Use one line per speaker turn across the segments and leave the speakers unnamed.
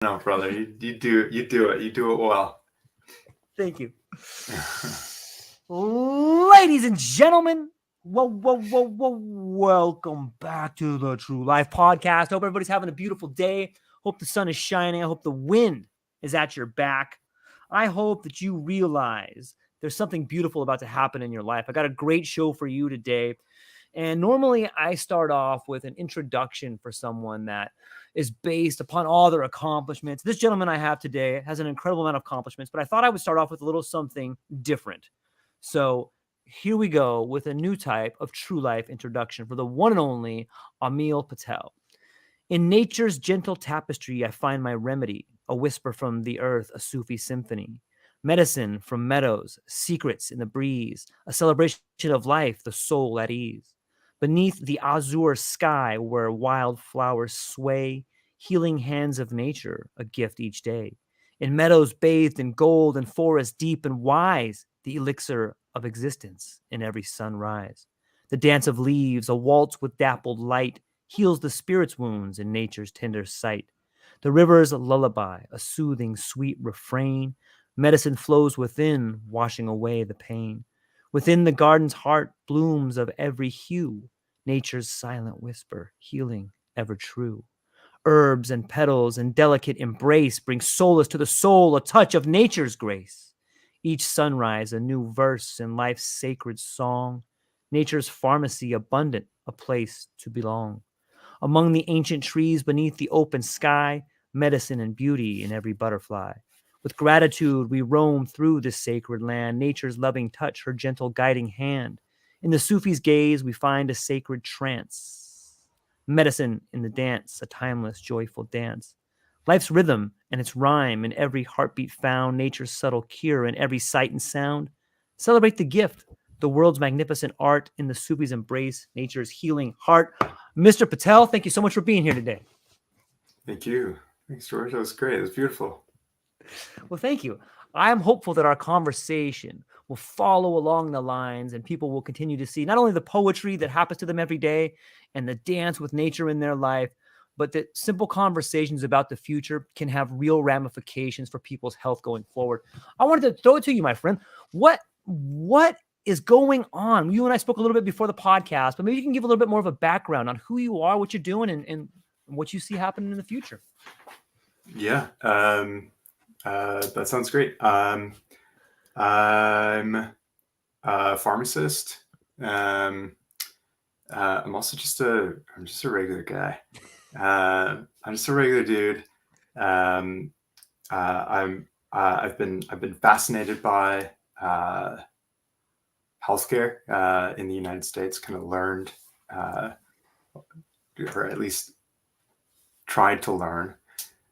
No, brother, you do it. You do it well.
Thank you. Ladies and gentlemen, welcome back to the True Life Podcast. Hope everybody's having a beautiful day. Hope the sun is shining. I hope the wind is at your back. I hope that you realize there's something beautiful about to happen in your life. I got a great show for you today. And normally I start off with an introduction for someone that is based upon all their accomplishments. This gentleman I have today has an incredible amount of accomplishments, but I thought I would start off with a little something different. So here we go with a new type of true life introduction for the one and only Amil Patel. In nature's gentle tapestry, I find my remedy, a whisper from the earth, a Sufi symphony. Medicine from meadows, secrets in the breeze, a celebration of life, the soul at ease. Beneath the azure sky where wildflowers sway, healing hands of nature, a gift each day. In meadows bathed in gold and forests deep and wise, the elixir of existence in every sunrise. The dance of leaves, a waltz with dappled light, heals the spirit's wounds in nature's tender sight. The river's lullaby, a soothing, sweet refrain. Medicine flows within, washing away the pain. Within the garden's heart, blooms of every hue, nature's silent whisper, healing ever true. Herbs and petals and delicate embrace bring solace to the soul, a touch of nature's grace. Each sunrise, a new verse in life's sacred song. Nature's pharmacy, abundant, a place to belong. Among the ancient trees beneath the open sky, medicine and beauty in every butterfly. With gratitude, we roam through this sacred land, nature's loving touch, her gentle guiding hand. In the Sufi's gaze, we find a sacred trance. Medicine in the dance, a timeless, joyful dance. Life's rhythm and its rhyme in every heartbeat found, nature's subtle cure in every sight and sound. Celebrate the gift, the world's magnificent art in the Sufi's embrace, nature's healing heart. Mr. Patel, thank you so much for being here today.
Thank you. Thanks, George. That was great. It was beautiful.
Well, thank you. I am hopeful that our conversation will follow along the lines and people will continue to see not only the poetry that happens to them every day and the dance with nature in their life, but that simple conversations about the future can have real ramifications for people's health going forward. I wanted to throw it to you, my friend. What is going on? You and I spoke a little bit before the podcast, but maybe you can give a little bit more of a background on who you are, what you're doing, and what you see happening in the future.
Yeah. That sounds great. I'm a pharmacist. I'm also I'm just a regular guy. I'm just a regular dude. I've been fascinated by healthcare in the United States. Kind of learned, or at least tried to learn,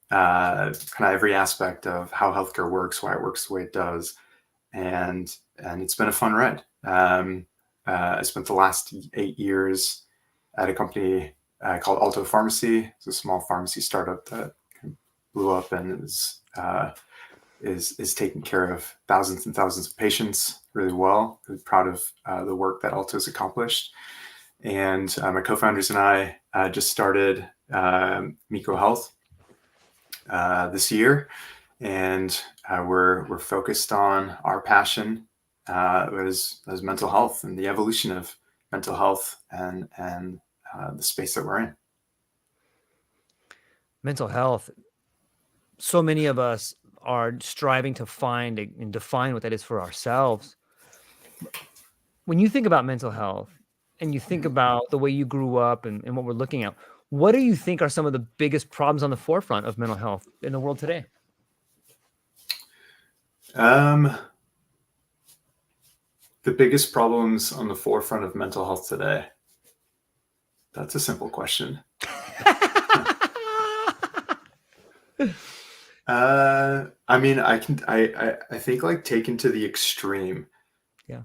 kind of every aspect of how healthcare works, why it works the way it does, and it's been a fun ride. I spent the last 8 years at a company called Alto Pharmacy. It's a small pharmacy startup that blew up and is taking care of thousands and thousands of patients really well. Really proud of the work that Alto's accomplished. And my co-founders and I just started Meeko Health this year, and we're focused on our passion as mental health and the evolution of mental health and the space that we're in.
Mental health. So many of us are striving to find and define what that is for ourselves. When you think about mental health and you think about the way you grew up and what we're looking at, what do you think are some of the biggest problems on the forefront of mental health in the world today?
The biggest problems on the forefront of mental health today. That's a simple question. I mean, I think like taken to the extreme.
Yeah.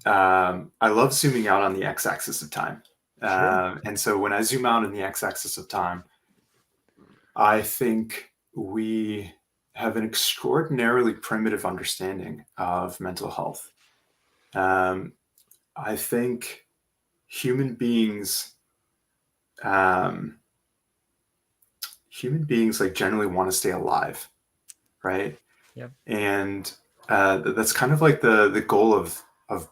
I love zooming out on the x-axis of time.
Sure.
And so when I zoom out on the x-axis of time, I think we have an extraordinarily primitive understanding of mental health. I think human beings like generally want to stay alive. right?
Yep.
And that's kind of like the goal of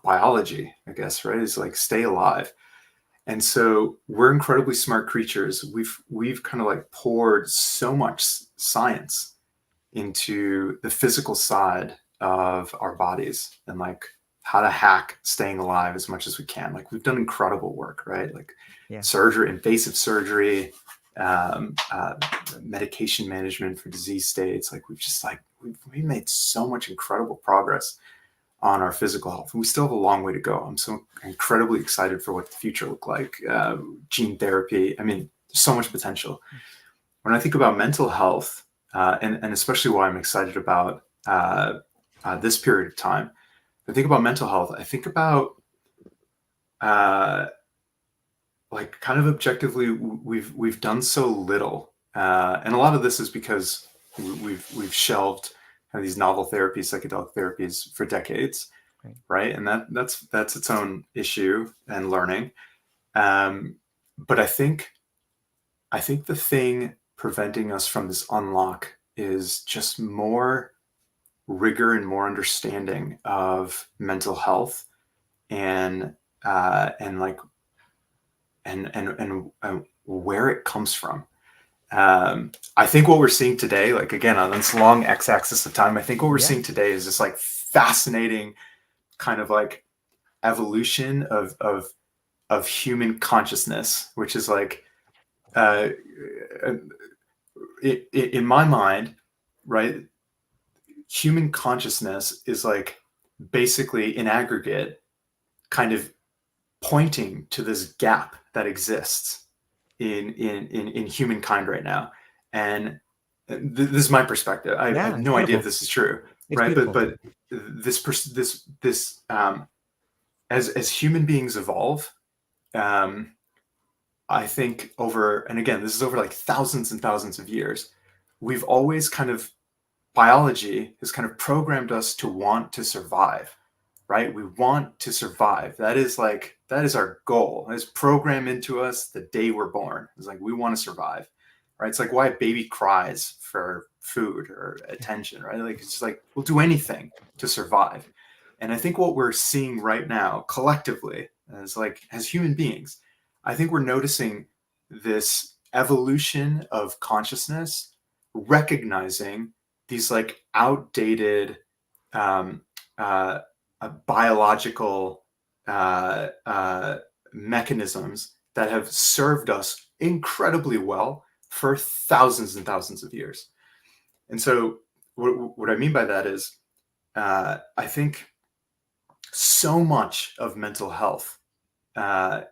biology, I guess, right? Is like stay alive. And so we're incredibly smart creatures. We've kind of like poured so much science into the physical side of our bodies and like how to hack staying alive as much as we can. Like we've done incredible work, right? Like
Yeah.
surgery, invasive surgery, um, uh, medication management for disease states. Like we've made so much incredible progress on our physical health. And we still have a long way to go. I'm so incredibly excited for what the future look like. Gene therapy. I mean, there's so much potential. When I think about mental health, and especially why I'm excited about this period of time, I think about mental health. I think about uh, like kind of objectively, we've done so little, and a lot of this is because we've shelved kind of these novel therapies, psychedelic therapies, for decades,
Right.
right? And that's its own issue and learning. But I think the thing preventing us from this unlock is just more rigor and more understanding of mental health and like and where it comes from. I think what we're seeing today, like again on this long x-axis of time, I think what we're
Yeah.
seeing today is this like fascinating kind of like evolution of human consciousness, which is like uh, in my mind, right? Human consciousness is like basically in aggregate kind of pointing to this gap that exists in humankind right now. And this is my perspective. I
Yeah.
have
It's
no idea if
beautiful.
this is true,
It's
right?
beautiful.
But this as human beings evolve, um, I think over, and again, this is over like thousands and thousands of years, we've always kind of, biology has kind of programmed us to want to survive, right? We want to survive. That is our goal. It's programmed into us the day we're born. It's like, we want to survive, right? It's like why a baby cries for food or attention, right? Like, it's just like, we'll do anything to survive. And I think what we're seeing right now collectively as human beings, I think we're noticing this evolution of consciousness, recognizing these like outdated um, uh, biological mechanisms that have served us incredibly well for thousands and thousands of years. And so, what I mean by that is, I think so much of mental health, uh,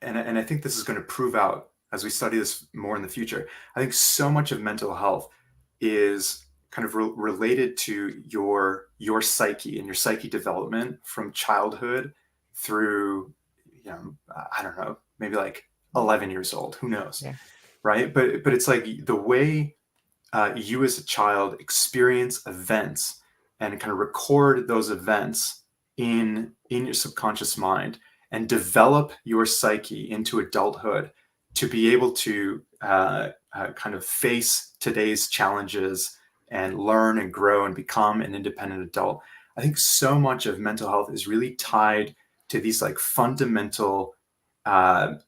and I think this is going to prove out as we study this more in the future. I think so much of mental health is kind of related to your psyche and your psyche development from childhood through, I don't know, maybe like 11 years old. Who knows,
Yeah.
right? But it's like the way you as a child experience events and kind of record those events in your subconscious mind and develop your psyche into adulthood to be able to kind of face today's challenges and learn and grow and become an independent adult. I think so much of mental health is really tied to these like fundamental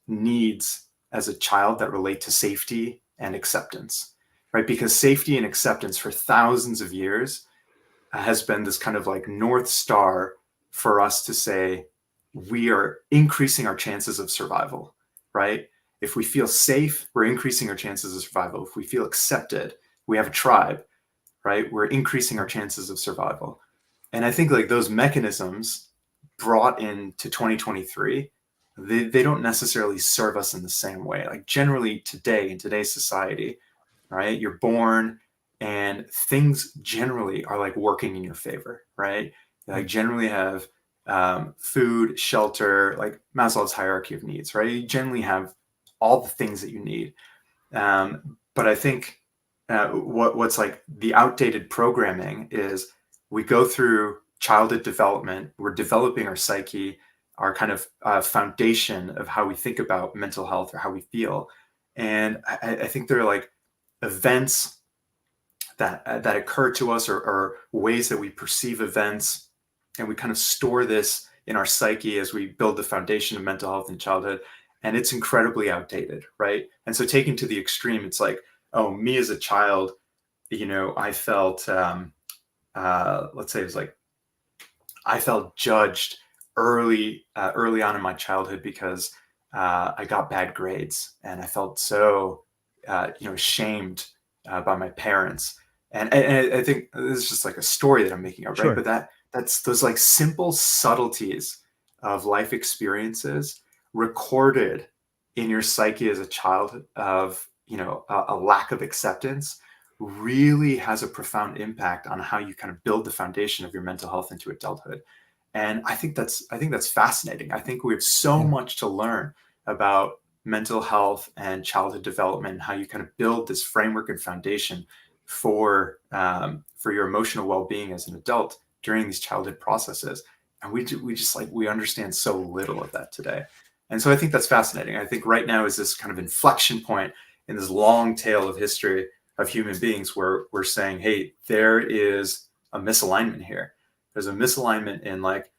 needs as a child that relate to safety and acceptance, right? Because safety and acceptance for thousands of years has been this kind of like North Star for us to say, we are increasing our chances of survival, right? If we feel safe, we're increasing our chances of survival. If we feel accepted, we have a tribe, right? We're increasing our chances of survival. And I think like those mechanisms brought into 2023, they don't necessarily serve us in the same way. Like generally today, in today's society, right? You're born and things generally are like working in your favor, right? You like generally have food, shelter, like Maslow's hierarchy of needs, right? You generally have all the things that you need. But I think what's like the outdated programming is we go through childhood development, we're developing our psyche, our kind of foundation of how we think about mental health or how we feel. And I think there are like events that occur to us, or ways that we perceive events, and we kind of store this in our psyche as we build the foundation of mental health in childhood, and it's incredibly outdated, right? And so taken to the extreme, it's like, oh, me as a child, I felt, let's say it was like, I felt judged early on in my childhood because I got bad grades, and I felt so shamed by my parents. And I think this is just like a story that I'm making up, right?
Sure.
But that's those like simple subtleties of life experiences recorded in your psyche as a child of a lack of acceptance really has a profound impact on how you kind of build the foundation of your mental health into adulthood. And I think that's fascinating. I think we have so
Yeah.
much to learn about mental health and childhood development, and how you kind of build this framework and foundation for your emotional well-being as an adult during these childhood processes. And we understand so little of that today. And so I think that's fascinating. I think right now is this kind of inflection point in this long tail of history of human beings where we're saying, hey, there is a misalignment here. There's a misalignment in like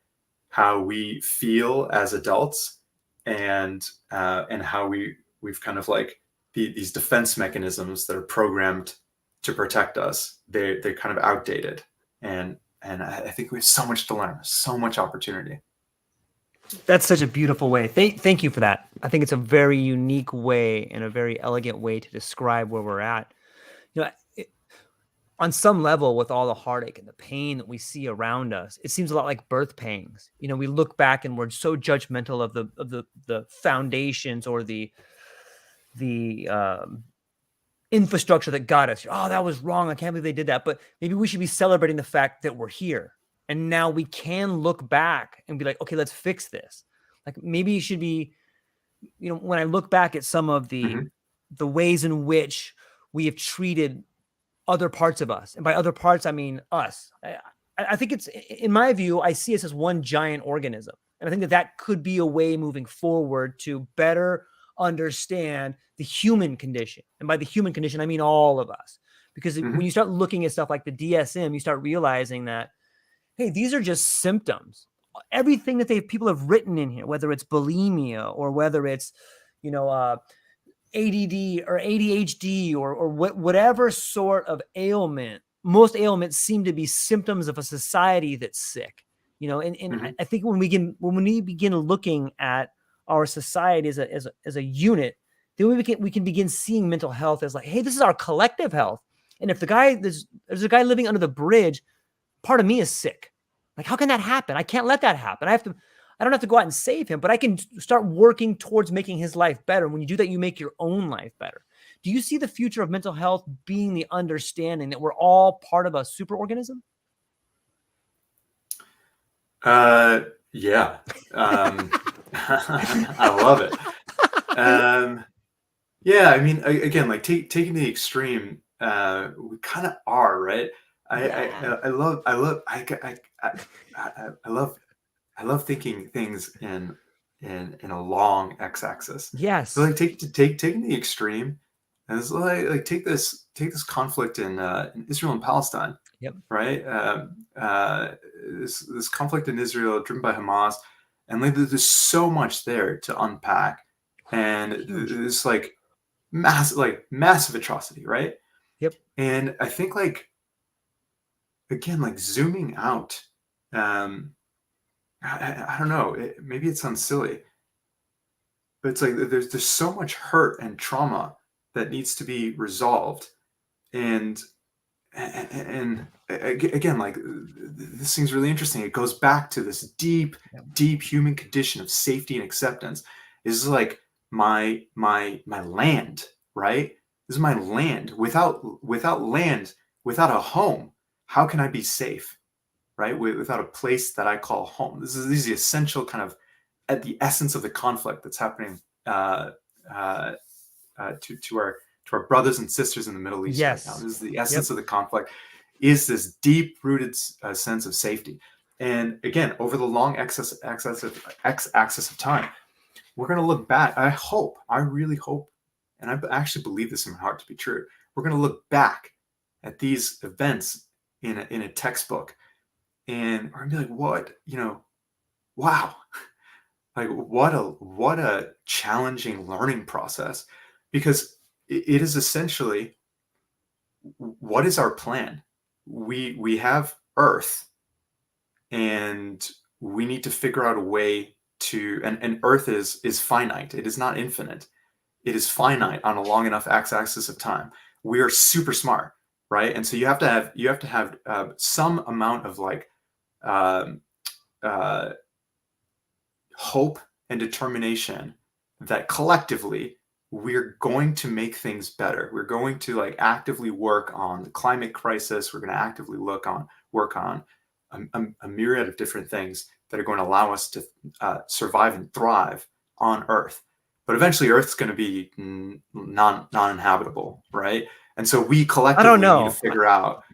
how we feel as adults, and how we've kind of like these defense mechanisms that are programmed to protect us. They're kind of outdated, and I think we have so much to learn, so much opportunity.
That's such a beautiful way. Thank you for that. I think it's a very unique way and a very elegant way to describe where we're at. On some level, with all the heartache and the pain that we see around us, it seems a lot like birth pangs. We look back and we're so judgmental of the foundations or the infrastructure that got us. Oh, that was wrong. I can't believe they did that. But maybe we should be celebrating the fact that we're here. And now we can look back and be like, okay, let's fix this. Like maybe it should be, when I look back at some of the ways in which we have treated other parts of us, and by other parts, I mean us. I think it's, in my view, I see us as one giant organism. And I think that could be a way moving forward to better understand the human condition. And by the human condition, I mean all of us. Because when you start looking at stuff like the DSM, you start realizing that, hey, these are just symptoms. Everything that people have written in here, whether it's bulimia or whether it's, ADD or ADHD or whatever sort of ailment, most ailments seem to be symptoms of a society that's sick. I think when we begin looking at our society as a unit, then we can begin seeing mental health as like, hey, this is our collective health. And if there's a guy living under the bridge, part of me is sick. Like, how can that happen? I can't let that happen. I don't have to go out and save him, but I can start working towards making his life better. When you do that, you make your own life better. Do you see the future of mental health being the understanding that we're all part of a superorganism?
Yeah. I love it. Yeah, I mean, again, like taking the extreme, we kind of are, right? I love thinking things in a long x-axis.
Yes.
So like taking the extreme, and it's like take this conflict in Israel and Palestine.
Yep.
Right. This conflict in Israel driven by Hamas, and like there's so much there to unpack, and it's like massive atrocity, right?
Yep.
And I think like, again, like zooming out, I don't know, maybe it sounds silly, but it's like there's so much hurt and trauma that needs to be resolved. And again, like this thing's really interesting. It goes back to this deep human condition of safety and acceptance. This is like my land, right? This is my land. Without land, without a home, how can I be safe? Right? Without a place that I call home. This is the essential kind of at the essence of the conflict that's happening to our brothers and sisters in the Middle East right now. This is the essence of the conflict, is this deep-rooted sense of safety. And again, over the long x-axis of time, we're going to look back. I really hope, and I actually believe this in my heart to be true. We're going to look back at these events in a textbook, and we're gonna be like, what, wow, like what a challenging learning process, because it is essentially, what is our plan? We have Earth, and we need to figure out a way to, and Earth is finite. It is not infinite. It is finite on a long enough x-axis of time. We are super smart, right? And so you have to have some amount of like um, uh, hope and determination that collectively we're going to make things better. We're going to like actively work on the climate crisis. We're going to actively work on a myriad of different things that are going to allow us to survive and thrive on Earth. But eventually, Earth's going to be non-inhabitable, right? And so we
I don't
collectively need to
know.
figure out,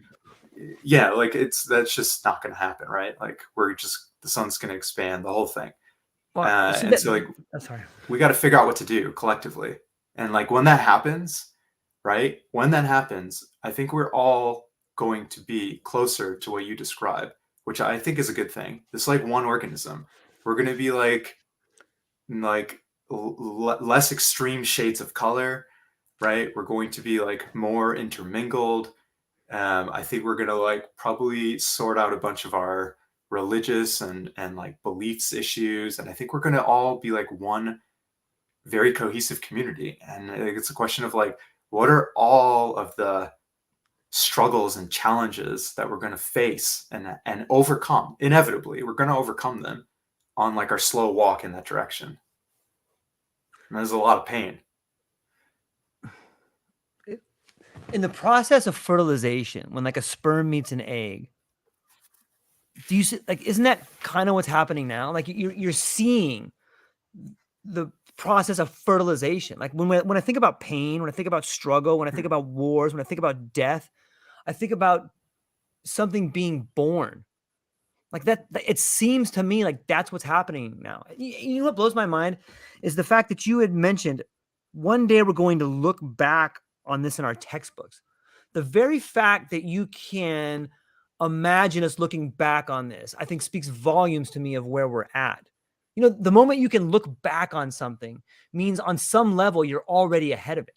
yeah, like that's just not going to happen, right? Like the sun's going to expand, the whole thing.
Well, see
And
that.
so like
Sorry.
we got to figure out what to do collectively. And like when that happens, right? When that happens, I think we're all going to be closer to what you describe, which I think is a good thing. It's like one organism. We're going to be like less extreme shades of color, right? We're going to be like more intermingled. I think we're gonna like probably sort out a bunch of our religious and like beliefs issues, and I think we're gonna all be like one very cohesive community. And I think it's a question of like, what are all of the struggles and challenges that we're gonna face and overcome? Inevitably, we're gonna overcome them on like our slow walk in that direction. And there's a lot of pain.
In the process of fertilization, when like a sperm meets an egg, do you see, like, isn't that kind of what's happening now? Like you're seeing the process of fertilization. Like when I think about pain, when I think about struggle, when I think about wars, when I think about death, I think about something being born. Like that, it seems to me like that's what's happening now. You know what blows my mind is the fact that you had mentioned one day we're going to look back on this in our textbooks. The very fact that you can imagine us looking back on this, I think speaks volumes to me of where we're at. You know, the moment you can look back on something means on some level you're already ahead of it.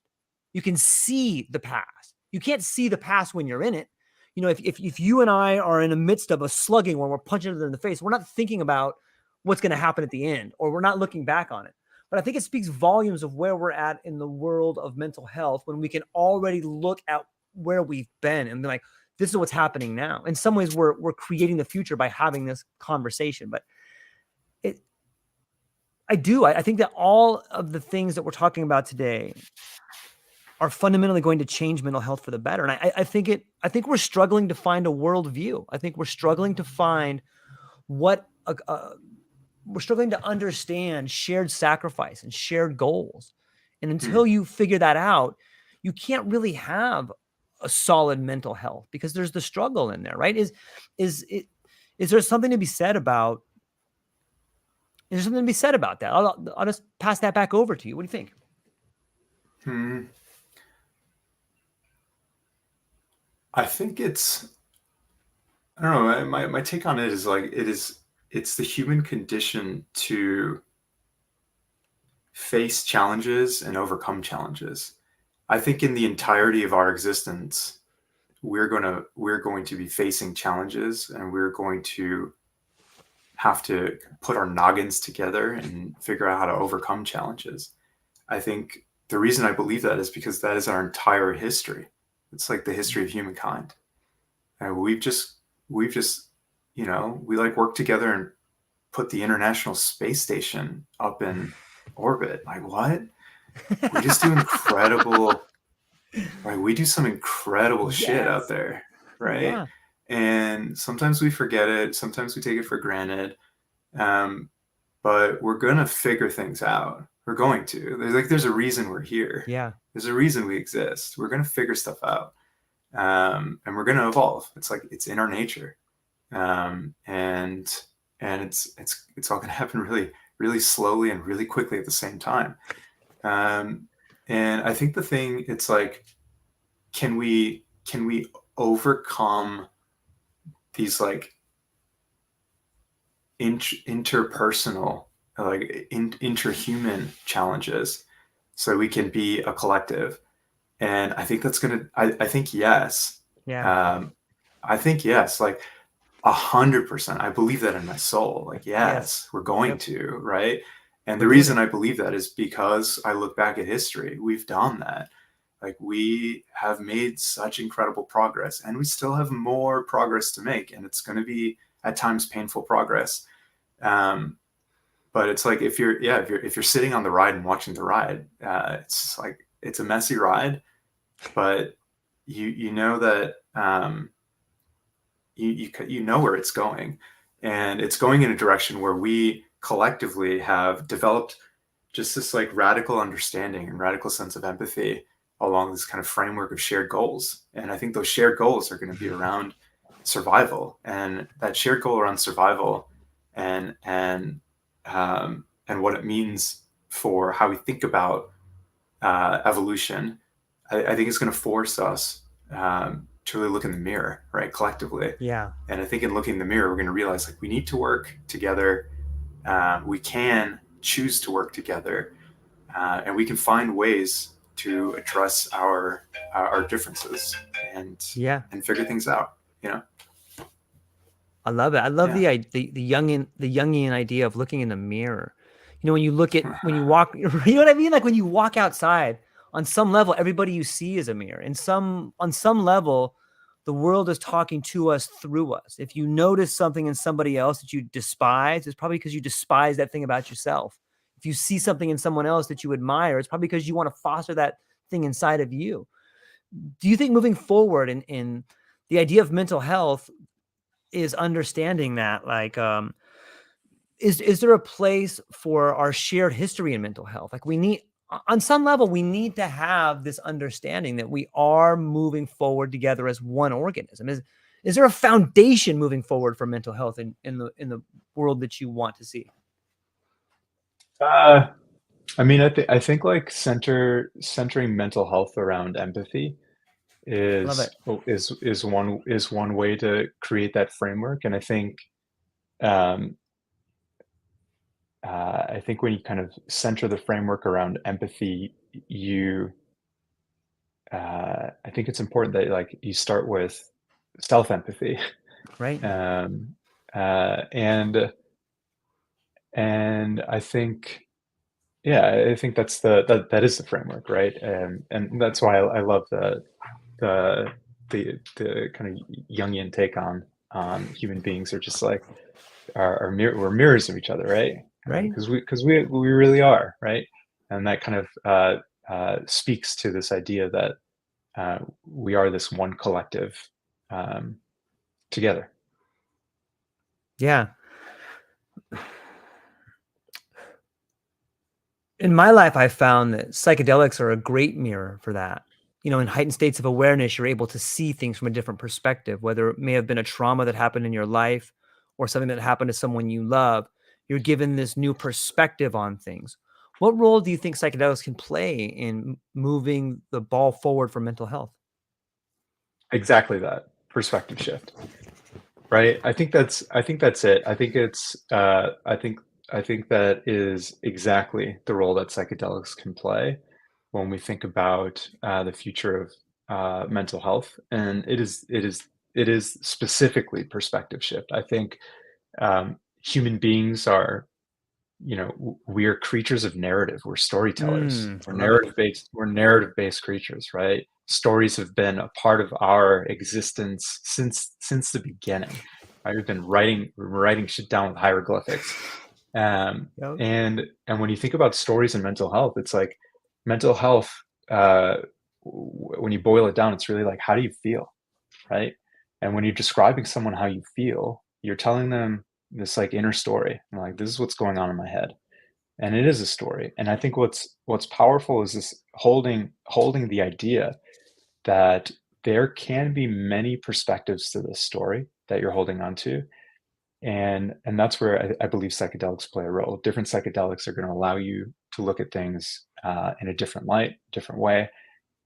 You can see the past. You can't see the past when you're in it. You know, if you and I are in the midst of a slugging when we're punching it in the face, we're not thinking about what's going to happen at the end, or we're not looking back on it. But I think it speaks volumes of where we're at in the world of mental health when we can already look at where we've been and be like, this is what's happening now. In some ways, we're creating the future by having this conversation. But I think that all of the things that we're talking about today are fundamentally going to change mental health for the better. And I think we're struggling to find a worldview. I think we're struggling to find we're struggling to understand shared sacrifice and shared goals. And until you figure that out, you can't really have a solid mental health because there's the struggle in there, right? Is there something to be said about? Is there something to be said about that? I'll just pass that back over to you. What do you think?
I think I don't know. My take on it is like it's the human condition to face challenges and overcome challenges. I think in the entirety of our existence, we're going to be facing challenges, and we're going to have to put our noggins together and figure out how to overcome challenges. I think the reason I believe that is because that is our entire history. It's like the history of humankind. And we've just, we like work together and put the International Space Station up in orbit. Like what? We just do incredible, right? We do some incredible shit out there, right?
Yeah.
And sometimes we forget it. Sometimes we take it for granted. But we're gonna figure things out. We're going to. There's a reason we're here.
Yeah.
There's a reason we exist. We're gonna figure stuff out. And we're gonna evolve. It's like it's in our nature. And it's all gonna happen really, really slowly and really quickly at the same time. And I think the thing, it's like, can we overcome these like interpersonal, like interhuman challenges, so we can be a collective. And I think that's gonna. I think yes.
Yeah.
Um, I think yes. Like 100%. I believe that in my soul. Like
Yes.
yes, we're going
Yep.
to, right? And
We're
the
doing
reason
it.
I believe that is because I look back at history. We've done that. Like we have made such incredible progress, and we still have more progress to make, and it's going to be at times painful progress. Um, but it's like if you're sitting on the ride and watching the ride, it's like it's a messy ride, but you know that you know where it's going, and it's going in a direction where we collectively have developed just this like radical understanding and radical sense of empathy along this kind of framework of shared goals. And I think those shared goals are going to be around survival, and that shared goal around survival and what it means for how we think about evolution. I think it's going to force us to really look in the mirror, right, collectively.
Yeah.
And I think in looking in the mirror, we're going to realize like we need to work together. We can choose to work together, and we can find ways to address our differences and
Yeah.
and figure things out. You know?
I love it. I love
Yeah.
the Jungian idea of looking in the mirror. You know, when you walk, you know what I mean? Like when you walk outside, on some level, everybody you see is a mirror. On some level, the world is talking to us through us. If you notice something in somebody else that you despise, it's probably because you despise that thing about yourself. If you see something in someone else that you admire, it's probably because you want to foster that thing inside of you. Do you think moving forward in the idea of mental health is understanding that like is there a place for our shared history in mental health? Like we need, on some level, we need to have this understanding that we are moving forward together as one organism. Is there a foundation moving forward for mental health in the world that you want to see?
uh, I mean, I think like centering mental health around empathy
Love it.
is one way to create that framework. And um, I think when you kind of center the framework around empathy, you I think it's important that like you start with self empathy,
Right.
um, uh, and and I think yeah, I think that is the framework, right? And that's why I love the the kind of Jungian take on human beings are just like we're mirrors of each other, right?
Right.
Because we really are, right? And that kind of speaks to this idea that we are this one collective um, together.
Yeah. In my life, I found that psychedelics are a great mirror for that. You know, in heightened states of awareness, you're able to see things from a different perspective, whether it may have been a trauma that happened in your life or something that happened to someone you love. You're given this new perspective on things. What role do you think psychedelics can play in moving the ball forward for mental health?
Exactly that perspective shift, right? I think that's it. I think that is exactly the role that psychedelics can play when we think about the future of mental health, and it is specifically perspective shift. I think human beings are, we are creatures of narrative. We're storytellers.
I love it.
We're narrative based creatures, right? Stories have been a part of our existence since the beginning. Right? We've been writing shit down with hieroglyphics.
Yep.
And when you think about stories and mental health, it's like mental health. Uh, when you boil it down, it's really like, how do you feel, right? And when you're describing someone how you feel, you're telling them this like inner story. And like, this is what's going on in my head. And it is a story. And I think what's powerful is this holding the idea that there can be many perspectives to this story that you're holding on to. And that's where I believe psychedelics play a role. Different psychedelics are going to allow you to look at things in a different light, different way.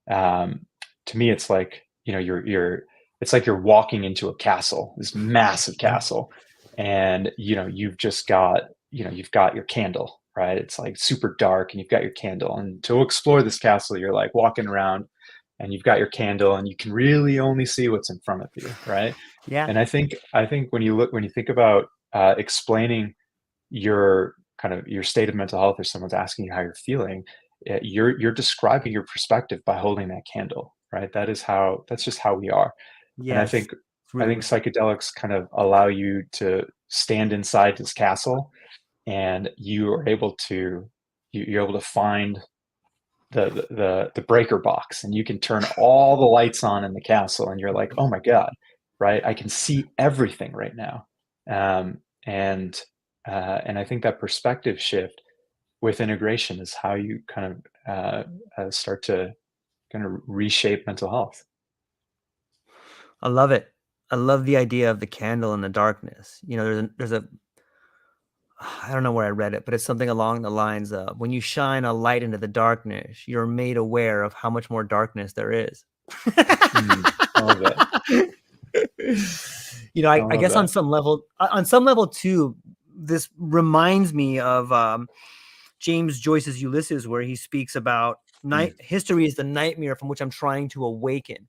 Um, to me, it's like, you're
it's like you're walking into a castle, this massive castle, and you've just got you've got your candle, right? It's like super dark, and you've got your candle, and to explore this castle, you're like walking around, and you've got your candle, and you can really only see what's in front of you, right?
Yeah.
And I think when you think about explaining your kind of your state of mental health, or someone's asking you how you're feeling, you're describing your perspective by holding that candle, right? That's just how we are. And
Yes. It's
I
really
think psychedelics kind of allow you to stand inside this castle, and you're able to find the breaker box, and you can turn all the lights on in the castle, and you're like, oh my god, right? I can see everything right now. um, and and I think that perspective shift with integration is how you kind of start to kind of reshape mental health.
I love it. I love the idea of the candle in the darkness. There's a I don't know where I read it, but it's something along the lines of when you shine a light into the darkness, you're made aware of how much more darkness there is.
I love that. I
I
love
guess on
that.
some level too, this reminds me of James Joyce's Ulysses, where he speaks about history is the nightmare from which I'm trying to awaken.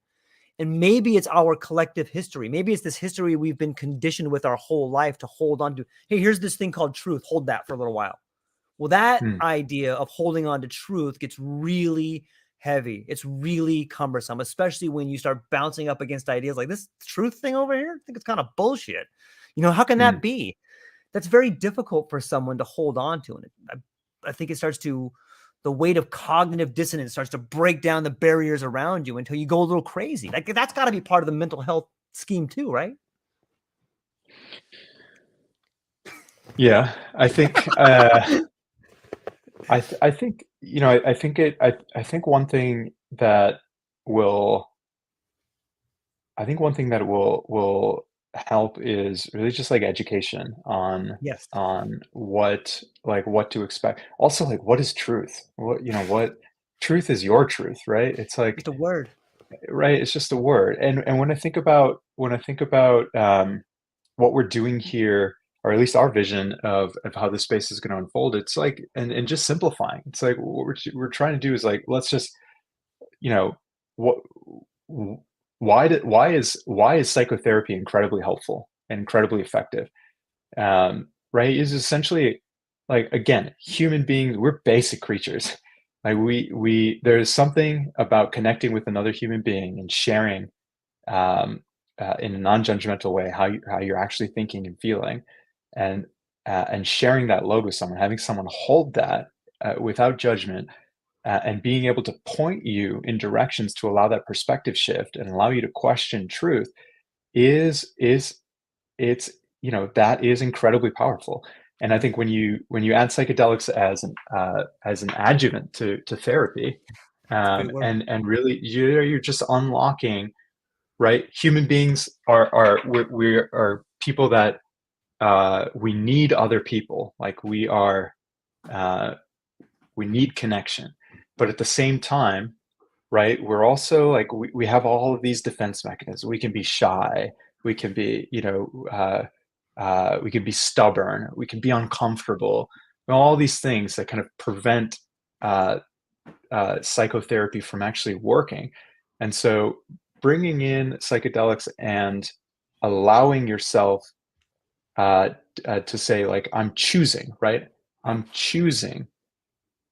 And maybe it's our collective history. Maybe it's this history we've been conditioned with our whole life to hold on to. Hey, here's this thing called truth. Hold that for a little while. Well, that idea of holding on to truth gets really heavy. It's really cumbersome, especially when you start bouncing up against ideas like this truth thing over here. I think it's kind of bullshit. How can that be? That's very difficult for someone to hold on to. And I think it starts to, the weight of cognitive dissonance starts to break down the barriers around you until you go a little crazy. Like that's got to be part of the mental health scheme too, right?
Yeah, I think I think I think one thing that will will help is really just like education
Yes.
on what to expect. Also, like, what is truth? What truth is your truth, right? It's like,
Just a word.
right, it's just a word. And when I think about what we're doing here, or at least our vision of how this space is going to unfold, it's like, and just simplifying. It's like what we're trying to do is like, let's just, you know, what why is psychotherapy incredibly helpful and incredibly effective? Right, is essentially, like, again, human beings, we're basic creatures. Like, we there's something about connecting with another human being and sharing, in a non-judgmental way, how you're actually thinking and feeling, and and sharing that load with someone, having someone hold that without judgment, and being able to point you in directions to allow that perspective shift and allow you to question truth is it's that is incredibly powerful. And I think when you add psychedelics as an adjuvant to therapy,
Great word.
and really you're just unlocking, right? Human beings we are people that we need other people. Like, uh, we need connection, but at the same time, right, we're also like, we have all of these defense mechanisms. We can be shy, we can be, we can be stubborn, we can be uncomfortable, all these things that kind of prevent uh, psychotherapy from actually working. And so bringing in psychedelics and allowing yourself to say, like, I'm choosing, right? I'm choosing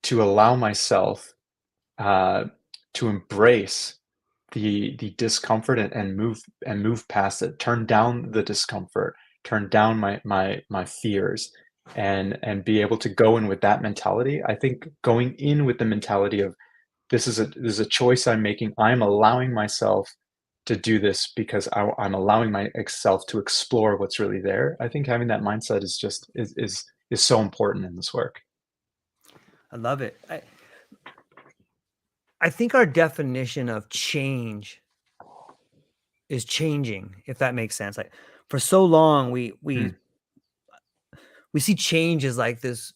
to allow myself uh, to embrace the discomfort, and move past it, turn down the discomfort, turn down my fears, and be able to go in with that mentality. I think going in with the mentality of, this is a choice I'm making. I'm allowing myself to do this because I'm allowing myself to explore what's really there. I think having that mindset is just is so important in this work.
I love it. I think our definition of change is changing, if that makes sense. Like, for so long,
Mm,
we see change as like this.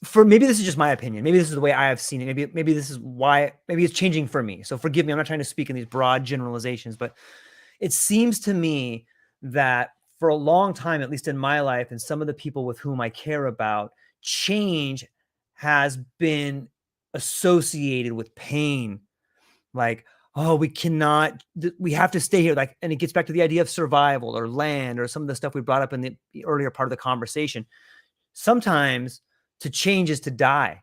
For maybe this is just my opinion. Maybe this is the way I have seen it. Maybe this is why. Maybe it's changing for me. So forgive me. I'm not trying to speak in these broad generalizations, but it seems to me that for a long time, at least in my life and some of the people with whom I care about, change has been associated with pain. Like, oh, we have to stay here. Like, and it gets back to the idea of survival or land or some of the stuff we brought up in the earlier part of the conversation. Sometimes to change is to die.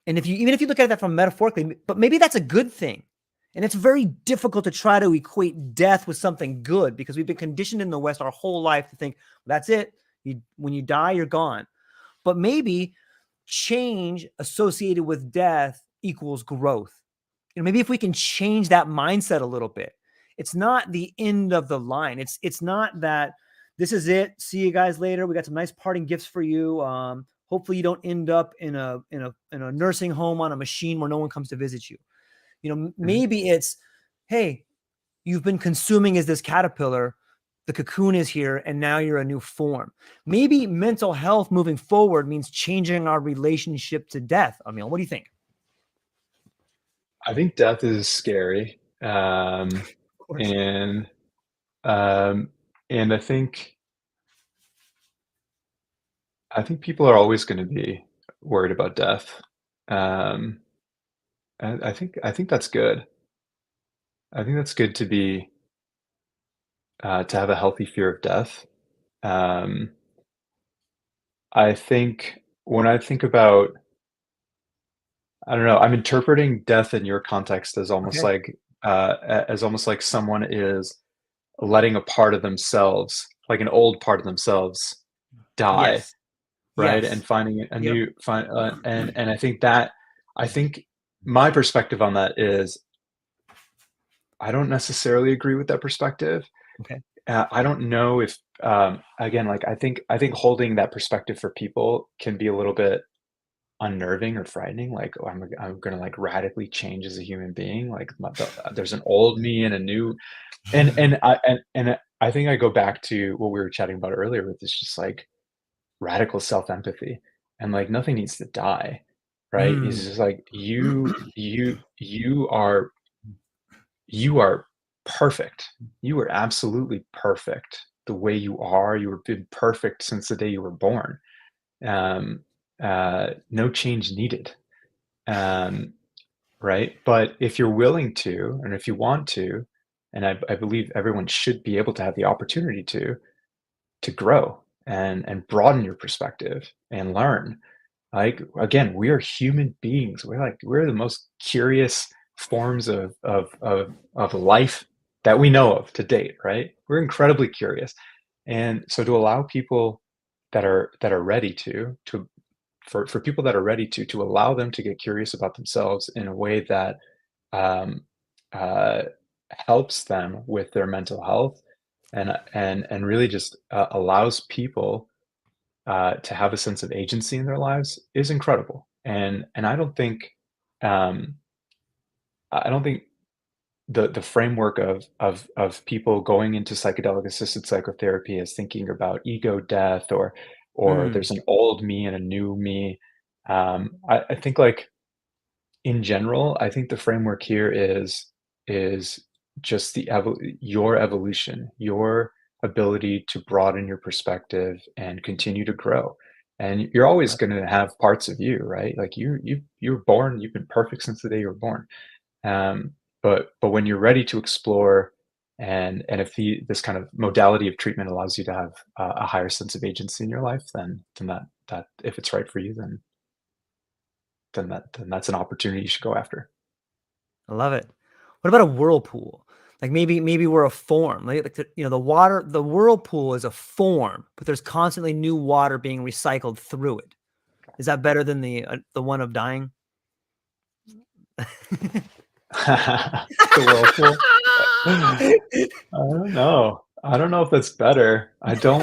And even if you look at that from metaphorically, but maybe that's a good thing. And it's very difficult to try to equate death with something good because we've been conditioned in the West our whole life to think, well, that's it. When you die, you're gone. But maybe change associated with death equals growth. And maybe if we can change that mindset a little bit, it's not the end of the line. It's not that this is it. See you guys later. We got some nice parting gifts for you. Hopefully you don't end up in a nursing home on a machine where no one comes to visit you. Maybe it's, hey, you've been consuming as this caterpillar. The cocoon is here, and now you're a new form. Maybe mental health moving forward means changing our relationship to death. Amil, what do you think?
I think death is scary, and I think people are always going to be worried about death. I think that's good. I think that's good to be to have a healthy fear of death. I think when I think about, I don't know, I'm interpreting death in your context as almost
Okay.
like someone is letting a part of themselves, like an old part of themselves, die,
Yes.
right?
Yes.
And finding a
Yep.
new and I think my perspective on that is I don't necessarily agree with that perspective.
Okay.
I don't know if again, like I think holding that perspective for people can be a little bit unnerving or frightening. Like, oh, I'm gonna like radically change as a human being. Like, there's an old me and a new, and I think I go back to what we were chatting about earlier with this, just like radical self empathy, and like nothing needs to die, right? It's just like you are perfect. You are absolutely perfect the way you are. You have been perfect since the day you were born. Um, no change needed. Um, right? But if you're willing to, and if you want to, and I believe everyone should be able to have the opportunity to grow and broaden your perspective and learn. Like, again, we are human beings. We're the most curious forms of life that we know of to date, right? We're incredibly curious. And so to allow people that are ready to for people that are ready to allow them to get curious about themselves in a way that um, uh, helps them with their mental health and really just allows people to have a sense of agency in their lives is incredible. And um, I don't think the framework of people going into psychedelic assisted psychotherapy as thinking about ego death or
Mm,
there's an old me and a new me. I think like in general, I think the framework here is just your evolution, your ability to broaden your perspective and continue to grow. And you're always going to have parts of you, right? Like you were born, you've been perfect since the day you were born. Um, but when you're ready to explore, and if this kind of modality of treatment allows you to have a higher sense of agency in your life, then that if it's right for you, then that's an opportunity you should go after.
I love it. What about a whirlpool? Like maybe we're a form. The whirlpool is a form, but there's constantly new water being recycled through it. Is that better than the one of dying?
The whirlpool. I don't know. I don't know if that's better. I don't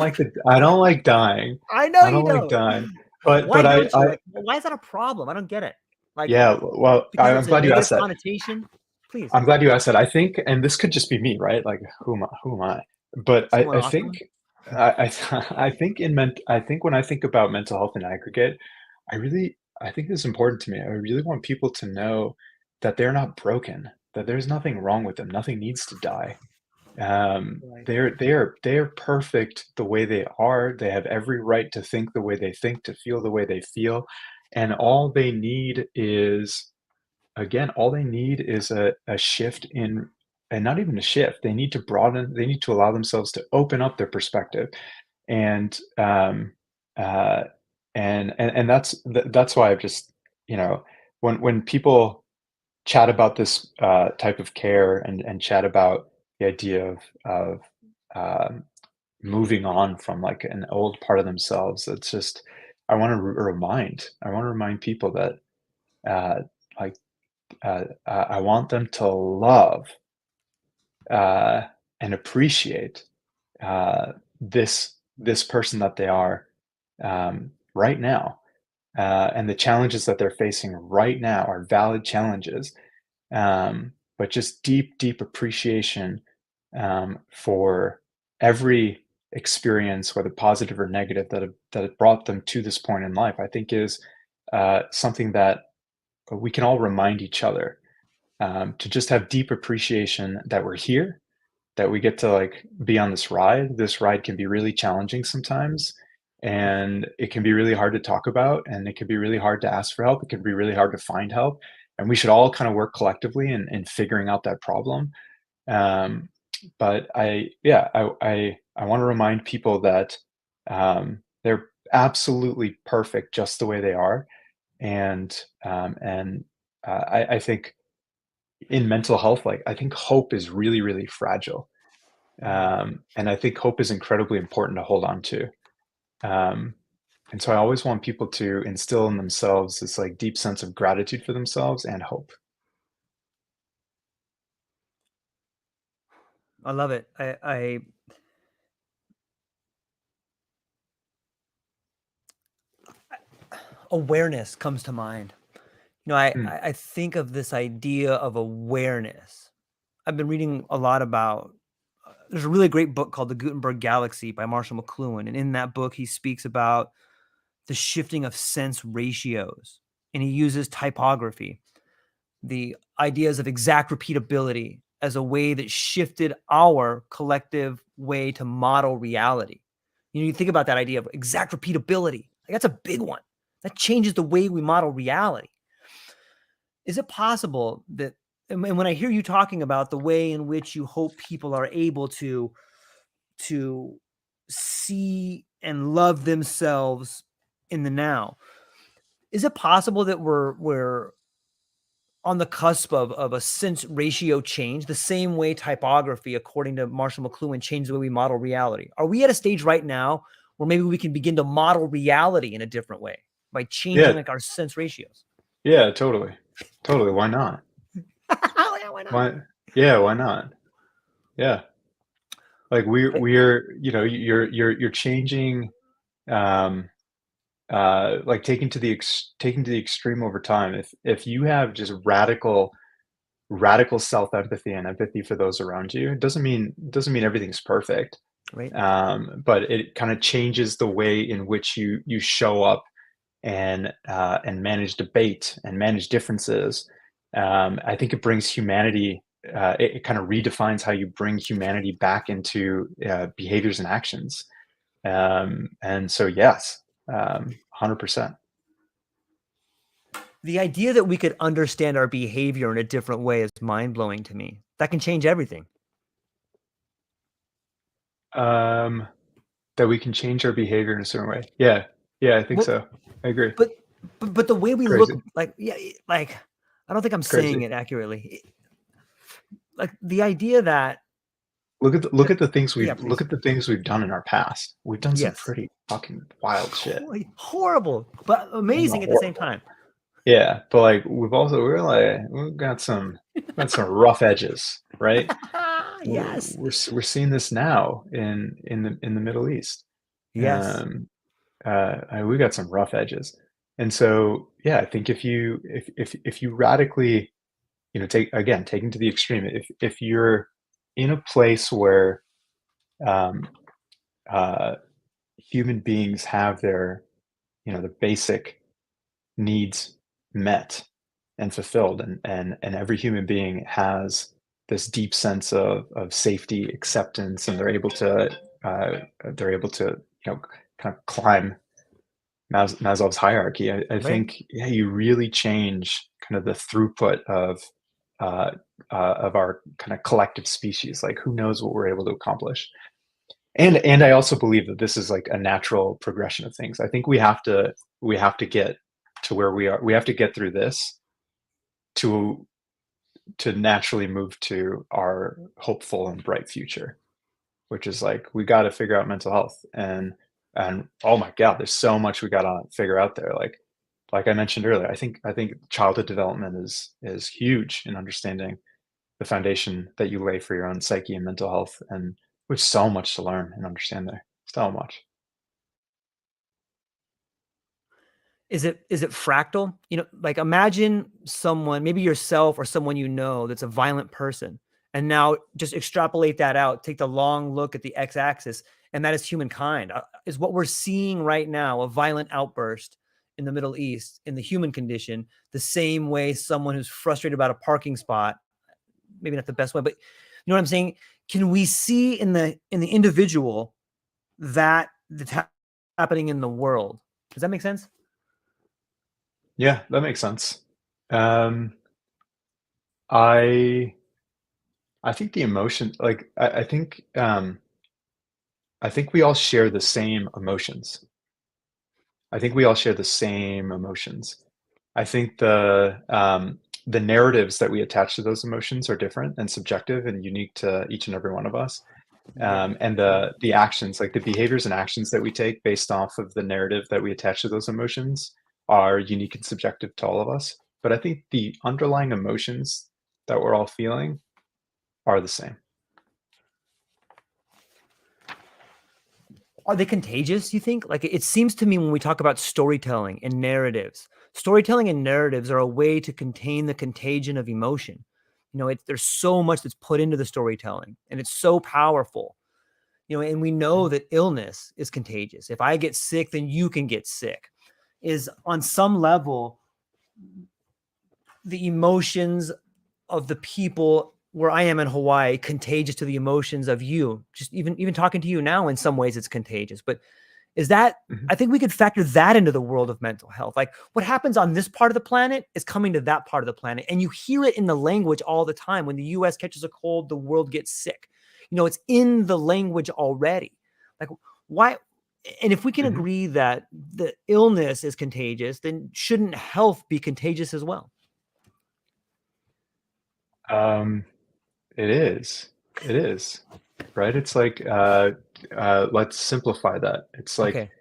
like dying.
I know
I
you
don't like
don't.
dying. But
Why don't you?
I
Like, why is that a problem? I don't get it. Like,
yeah, well,
because
I'm
it's a
glad you
negative
asked that.
connotation. Please,
I'm glad you asked that. I think, and this could just be me, right? Like, who am I? But
someone
I
awesome.
think, I think I think when I think about mental health in aggregate, I think it's important to me. I really want people to know that they're not broken, that there's nothing wrong with them. Nothing needs to die.
Right.
They're perfect the way they are. They have every right to think the way they think, to feel the way they feel, and all they need is, again, all they need is a shift in, and not even a shift. They need to broaden. They need to allow themselves to open up their perspective, and uh, and that's why I've just, when people chat about this type of care, and chat about the idea of um, moving on from like an old part of themselves. It's just, I want to remind people that uh, like I want them to love uh, and appreciate this person that they are right now, and the challenges that they're facing right now are valid challenges, but just deep, deep appreciation for every experience, whether positive or negative, that have brought them to this point in life. I think is something that we can all remind each other, to just have deep appreciation that we're here, that we get to like be on this ride. This ride can be really challenging sometimes, and it can be really hard to talk about, and it can be really hard to ask for help. It can be really hard to find help, and we should all kind of work collectively in figuring out that problem. Um, but I want to remind people that they're absolutely perfect just the way they are, and I think in mental health, like I think hope is really, really fragile. And I think hope is incredibly important to hold on to. Um, and so I always want people to instill in themselves this like deep sense of gratitude for themselves and hope.
I love it. I awareness comes to mind.
Mm,
I think of this idea of awareness. I've been reading a lot about. There's a really great book called The Gutenberg Galaxy by Marshall McLuhan, and in that book he speaks about the shifting of sense ratios, and he uses typography, the ideas of exact repeatability, as a way that shifted our collective way to model reality. You think about that idea of exact repeatability. Like, that's a big one. That changes the way we model reality. Is it possible that, and when I hear you talking about the way in which you hope people are able to see and love themselves in the now, is it possible that we're on the cusp of a sense ratio change, the same way typography, according to Marshall McLuhan, changed the way we model reality? Are we at a stage right now where maybe we can begin to model reality in a different way by changing
yeah,
like our sense ratios?
yeah, totally, totally. Why not?
Oh yeah, why not?
Why? Yeah, why not? Yeah, like we're you're changing, um, like taking to the extreme over time. If you have just radical self-empathy and empathy for those around you, it doesn't mean everything's perfect,
Right.
but it kind of changes the way in which you show up and manage debate and manage differences. I think it brings humanity. It kind of redefines how you bring humanity back into behaviors and actions. And so, yes, 100%.
The idea that we could understand our behavior in a different way is mind-blowing to me. That can change everything.
Um, that we can change our behavior in a certain way. Yeah, yeah, I think
Well,
so. I agree.
but but the way we look,
Crazy.
like, yeah, like, I don't think I'm
It's
saying
crazy.
it accurately. Like the idea that,
Look at the things
yeah,
look
please.
at the things we've done in our past. We've done some
Yes.
pretty fucking wild shit.
Horrible, but
And
amazing at the same
horrible.
time.
Yeah, but like we've got some rough edges, right?
Yes.
We're seeing this now in the Middle East.
Yes.
Um, we got some rough edges, and so yeah, I think if you radically, taking to the extreme, if you're in a place where um, uh, human beings have their basic needs met and fulfilled, and every human being has this deep sense of safety, acceptance, and they're able to kind of climb Maslow's hierarchy. I
Right.
think, yeah, you really change kind of the throughput of our kind of collective species. Like, who knows what we're able to accomplish? And I also believe that this is like a natural progression of things. I think we have to get to where we are. We have to get through this to naturally move to our hopeful and bright future, which is like, we got to figure out mental health. And oh my god, there's so much we got to figure out there. Like I mentioned earlier, I think childhood development is huge in understanding the foundation that you lay for your own psyche and mental health. And there's so much to learn and understand there. So much.
Is it fractal? You know, like imagine someone, maybe yourself or someone you know that's a violent person. And now just extrapolate that out, take the long look at the x-axis, and that is humankind. Is what we're seeing right now, a violent outburst in the Middle East, in the human condition, the same way someone who's frustrated about a parking spot, maybe not the best way, but you know what I'm saying? Can we see in the individual that that's happening in the world? Does that make sense?
Yeah, that makes sense. I think the emotion, like I think we all share the same emotions. I think we all share the same emotions. I think the narratives that we attach to those emotions are different and subjective and unique to each and every one of us.
Yeah.
And the actions, like the behaviors and actions that we take based off of the narrative that we attach to those emotions, are unique and subjective to all of us. But I think the underlying emotions that we're all feeling are the same.
Are they contagious, you think? Like, it seems to me when we talk about storytelling and narratives are a way to contain the contagion of emotion. You know, there's so much that's put into the storytelling, and it's so powerful. You know, and we know that illness is contagious. If I get sick, then you can get sick. Is on some level the emotions of the people where I am in Hawaii contagious to the emotions of you? Just even talking to you now, in some ways it's contagious. But is that,
Mhm.
I think we could factor that into the world of mental health. Like, what happens on this part of the planet is coming to that part of the planet. And you hear it in the language all the time. When the US catches a cold, the world gets sick. You know, it's in the language already. Like, why? And if we can
Mhm.
agree that the illness is contagious, then shouldn't health be contagious as well?
Um, it is. It is. Right? It's like, let's simplify that.
Okay.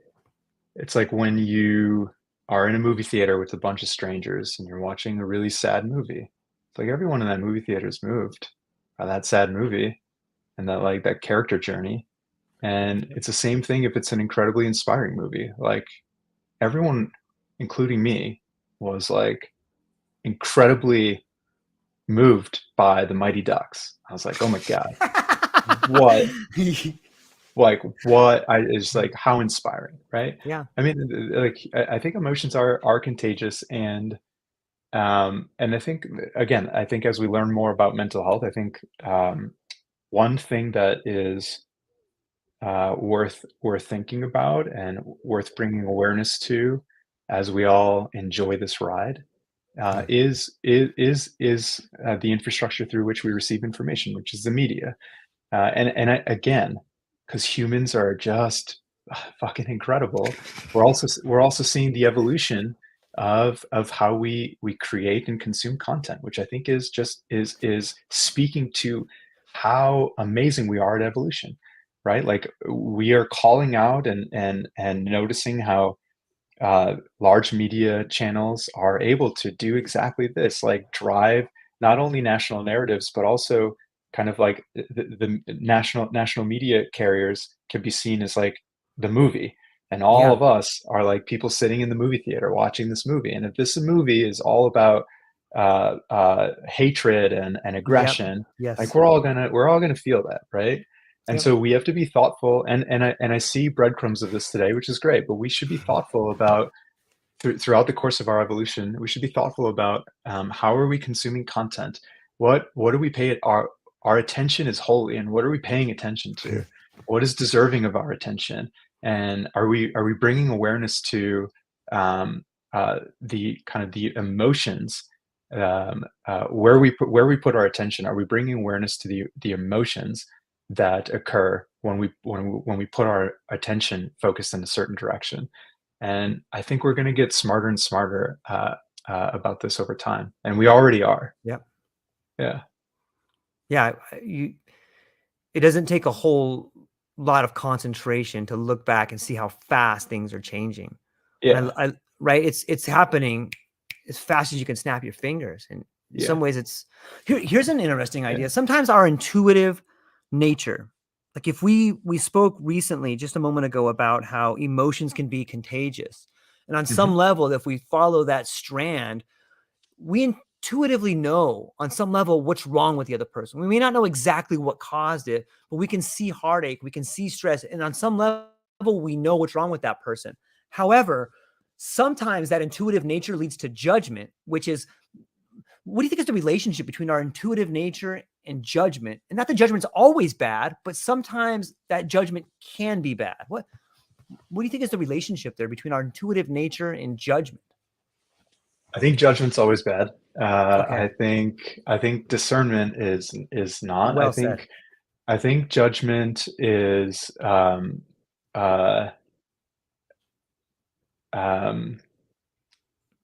It's like when you are in a movie theater with a bunch of strangers and you're watching a really sad movie. It's like everyone in that movie theater is moved by that sad movie and that character journey. And it's the same thing if it's an incredibly inspiring movie. Like, everyone, including me, was like incredibly moved by the Mighty Ducks. I was like, oh my God, what what I is like, how inspiring, right?
Yeah.
I mean, like, I think emotions are contagious. And I think, again, I think as we learn more about mental health, I think one thing that is worth thinking about and worth bringing awareness to as we all enjoy this ride, is the infrastructure through which we receive information, which is the media. Again, because humans are just fucking incredible, we're also seeing the evolution of how we create and consume content, which I think is speaking to how amazing we are at evolution, right? Like, we are calling out and noticing how large media channels are able to do exactly this, like drive not only national narratives, but also kind of like the national media carriers can be seen as like the movie. And all
Yeah.
of us are like people sitting in the movie theater watching this movie. And if this movie is all about hatred and
Yep.
aggression, like,
Yes.
we're all gonna feel that, right? And
Yep.
so we have to be thoughtful, and I see breadcrumbs of this today, which is great. But we should be thoughtful about, throughout the course of our evolution, we should be thoughtful about how are we consuming content. What do we pay our attention is holy, and what are we paying attention to? What is deserving of our attention? And are we bringing awareness to the kind of the emotions, where we put our attention? Are we bringing awareness to the emotions that occur when we put our attention focused in a certain direction? And I think we're going to get smarter and smarter about this over time, and we already are.
Yeah.
Yeah.
Yeah. It doesn't take a whole lot of concentration to look back and see how fast things are changing.
Yeah.
And right. It's happening as fast as you can snap your fingers. And in some ways here's an interesting idea. Sometimes our intuitive nature, like if we spoke recently just a moment ago about how emotions can be contagious. And on some level, if we follow that strand, we intuitively know on some level what's wrong with the other person. We may not know exactly what caused it, but we can see heartache, we can see stress, and on some level, we know what's wrong with that person. However, sometimes that intuitive nature leads to judgment, which is, what do you think is the relationship between our intuitive nature and judgment? And not that judgment's always bad, but sometimes that judgment can be bad. What do you think is the relationship there between our intuitive nature and judgment?
I think judgment's always bad.
Okay.
I think discernment is not.
Well said.
I think judgment is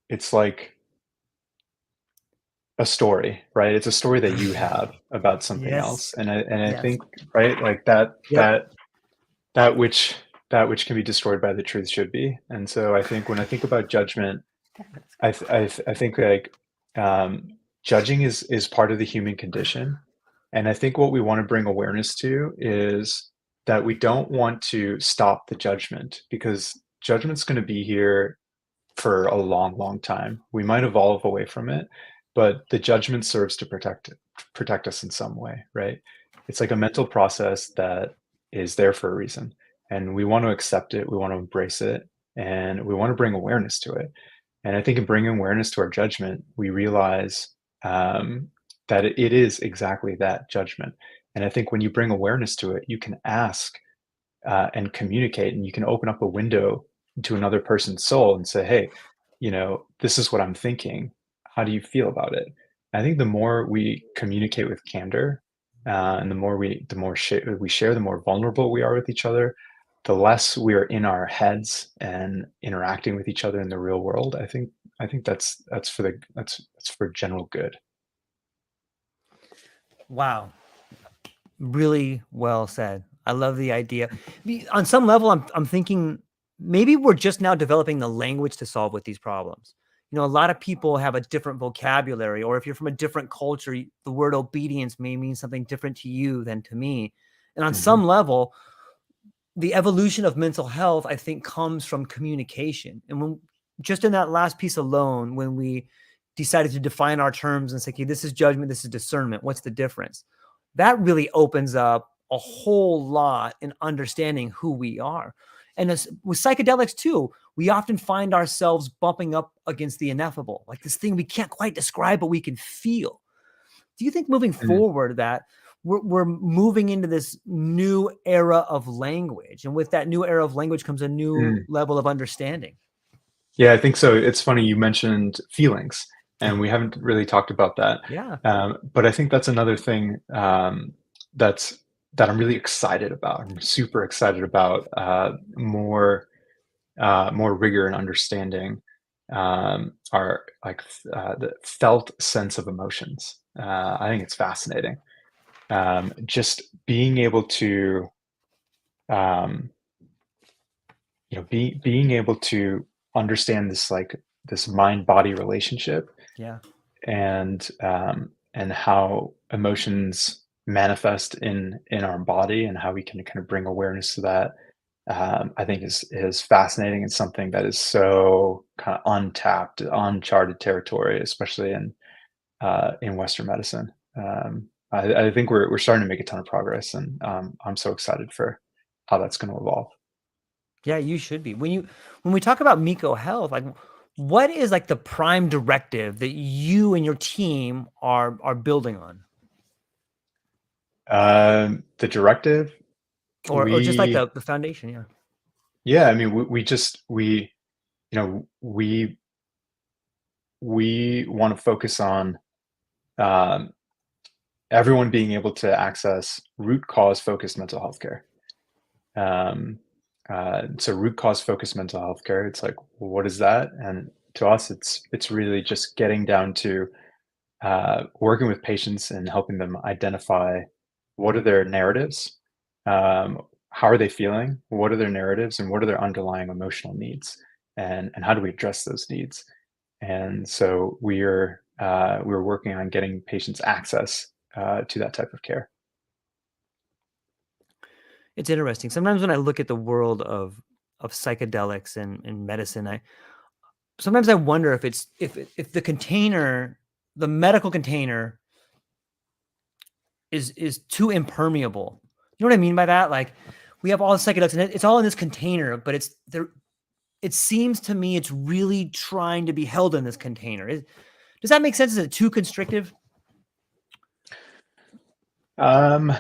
it's like a story, right? It's a story that you have about something
Yes.
else, and I
Yes.
think, right, like that
Yep.
that which can be destroyed by the truth should be. And so I think when I think about judgment, I think like judging is part of the human condition, and I think what we want to bring awareness to is that we don't want to stop the judgment, because judgment's going to be here for a long, long time. We might evolve away from it, but the judgment serves to protect us in some way, right? It's like a mental process that is there for a reason, and we want to accept it, we want to embrace it, and we want to bring awareness to it. And I think in bringing awareness to our judgment, we realize that it is exactly that, judgment. And I think when you bring awareness to it, you can ask and communicate, and you can open up a window to another person's soul and say, hey, this is what I'm thinking. How do you feel about it? I think the more we communicate with candor, and the more we share, the more vulnerable we are with each other, the less we are in our heads and interacting with each other in the real world. I think that's for general good.
Wow. Really well said. I love the idea. On some level, I'm thinking maybe we're just now developing the language to solve with these problems. A lot of people have a different vocabulary, or if you're from a different culture, the word obedience may mean something different to you than to me. And on some level, the evolution of mental health, I think, comes from communication. And just in that last piece alone, when we decided to define our terms and say, okay, this is judgment, this is discernment, what's the difference? That really opens up a whole lot in understanding who we are. And with psychedelics too, we often find ourselves bumping up against the ineffable, like this thing we can't quite describe, but we can feel. Do you think moving forward that we're moving into this new era of language, and with that new era of language comes a new level of understanding?
Yeah, I think so. It's funny you mentioned feelings, and we haven't really talked about that.
Yeah.
But I think that's another thing that I'm really excited about. I'm super excited about more rigor and understanding our the felt sense of emotions. I think it's fascinating. Just being able to being able to understand this mind body relationship,
Yeah.
and how emotions manifest in our body, and how we can kind of bring awareness to that. I think is fascinating, and something that is so kind of untapped, uncharted territory, especially in Western medicine. I think we're starting to make a ton of progress, and I'm so excited for how that's going to evolve.
Yeah, you should be. When we talk about Meeko Health, like what is like the prime directive that you and your team are building on?
The directive,
or just like
we,
the foundation? Yeah.
yeah, I mean, you know, we want to focus on um, everyone being able to access root cause focused mental health care. Um, so root cause focused mental health care, it's like, what is that? And to us, it's really just getting down to working with patients and helping them identify what are their narratives, how are they feeling, what are their narratives, and what are their underlying emotional needs, and how do we address those needs? And so we're working on getting patients access to that type of care.
It's interesting. Sometimes when I look at the world of psychedelics and medicine, I sometimes I wonder if it's if the container, the medical container, is too impermeable. You know what I mean by that? Like, we have all the psychedelics and it's all in this container, but it's there. It seems to me it's really trying to be held in this container. Does that make sense? Is it too constrictive?
Um,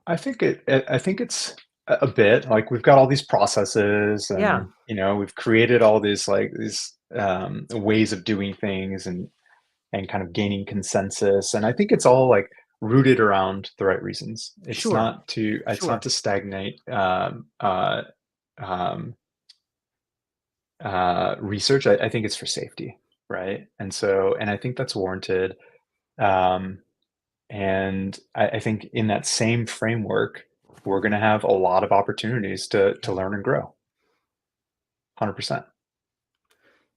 I think it's a bit like we've got all these processes,
Yeah,
and we've created all these ways of doing things, and kind of gaining consensus. And I think it's all like rooted around the right reasons.
sure,
It's not
sure.
to stagnate um, research. I think it's for safety, right? And I think that's warranted. Um, and I think in that same framework, we're going to have a lot of opportunities to learn and grow. 100%.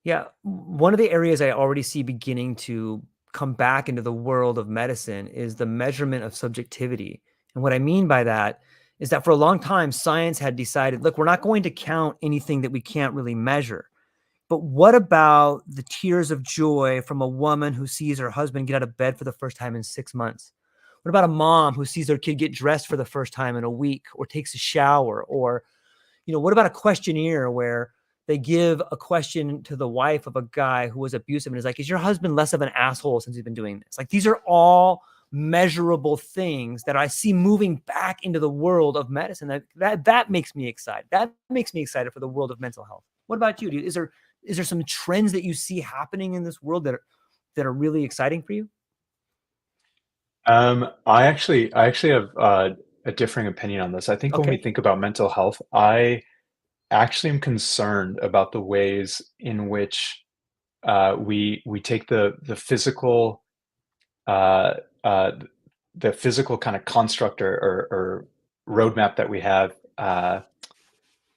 Yeah, one of the areas I already see beginning to come back into the world of medicine is the measurement of subjectivity. And what I mean by that is that for a long time, science had decided, look, we're not going to count anything that we can't really measure. But what about the tears of joy from a woman who sees her husband get out of bed for the first time in 6 months? What about a mom who sees their kid get dressed for the first time in a week or takes a shower? Or, what about a questionnaire where they give a question to the wife of a guy who was abusive and is like, is your husband less of an asshole since he's been doing this? Like, these are all measurable things that I see moving back into the world of medicine. That makes me excited. That makes me excited for the world of mental health. What about you, dude? Is there some trends that you see happening in this world that are really exciting for you?
I actually have a differing opinion on this. I think when we
Okay.
think about mental health, I actually am concerned about the ways in which we take the physical uh, uh, the physical kind of construct or roadmap that we have. The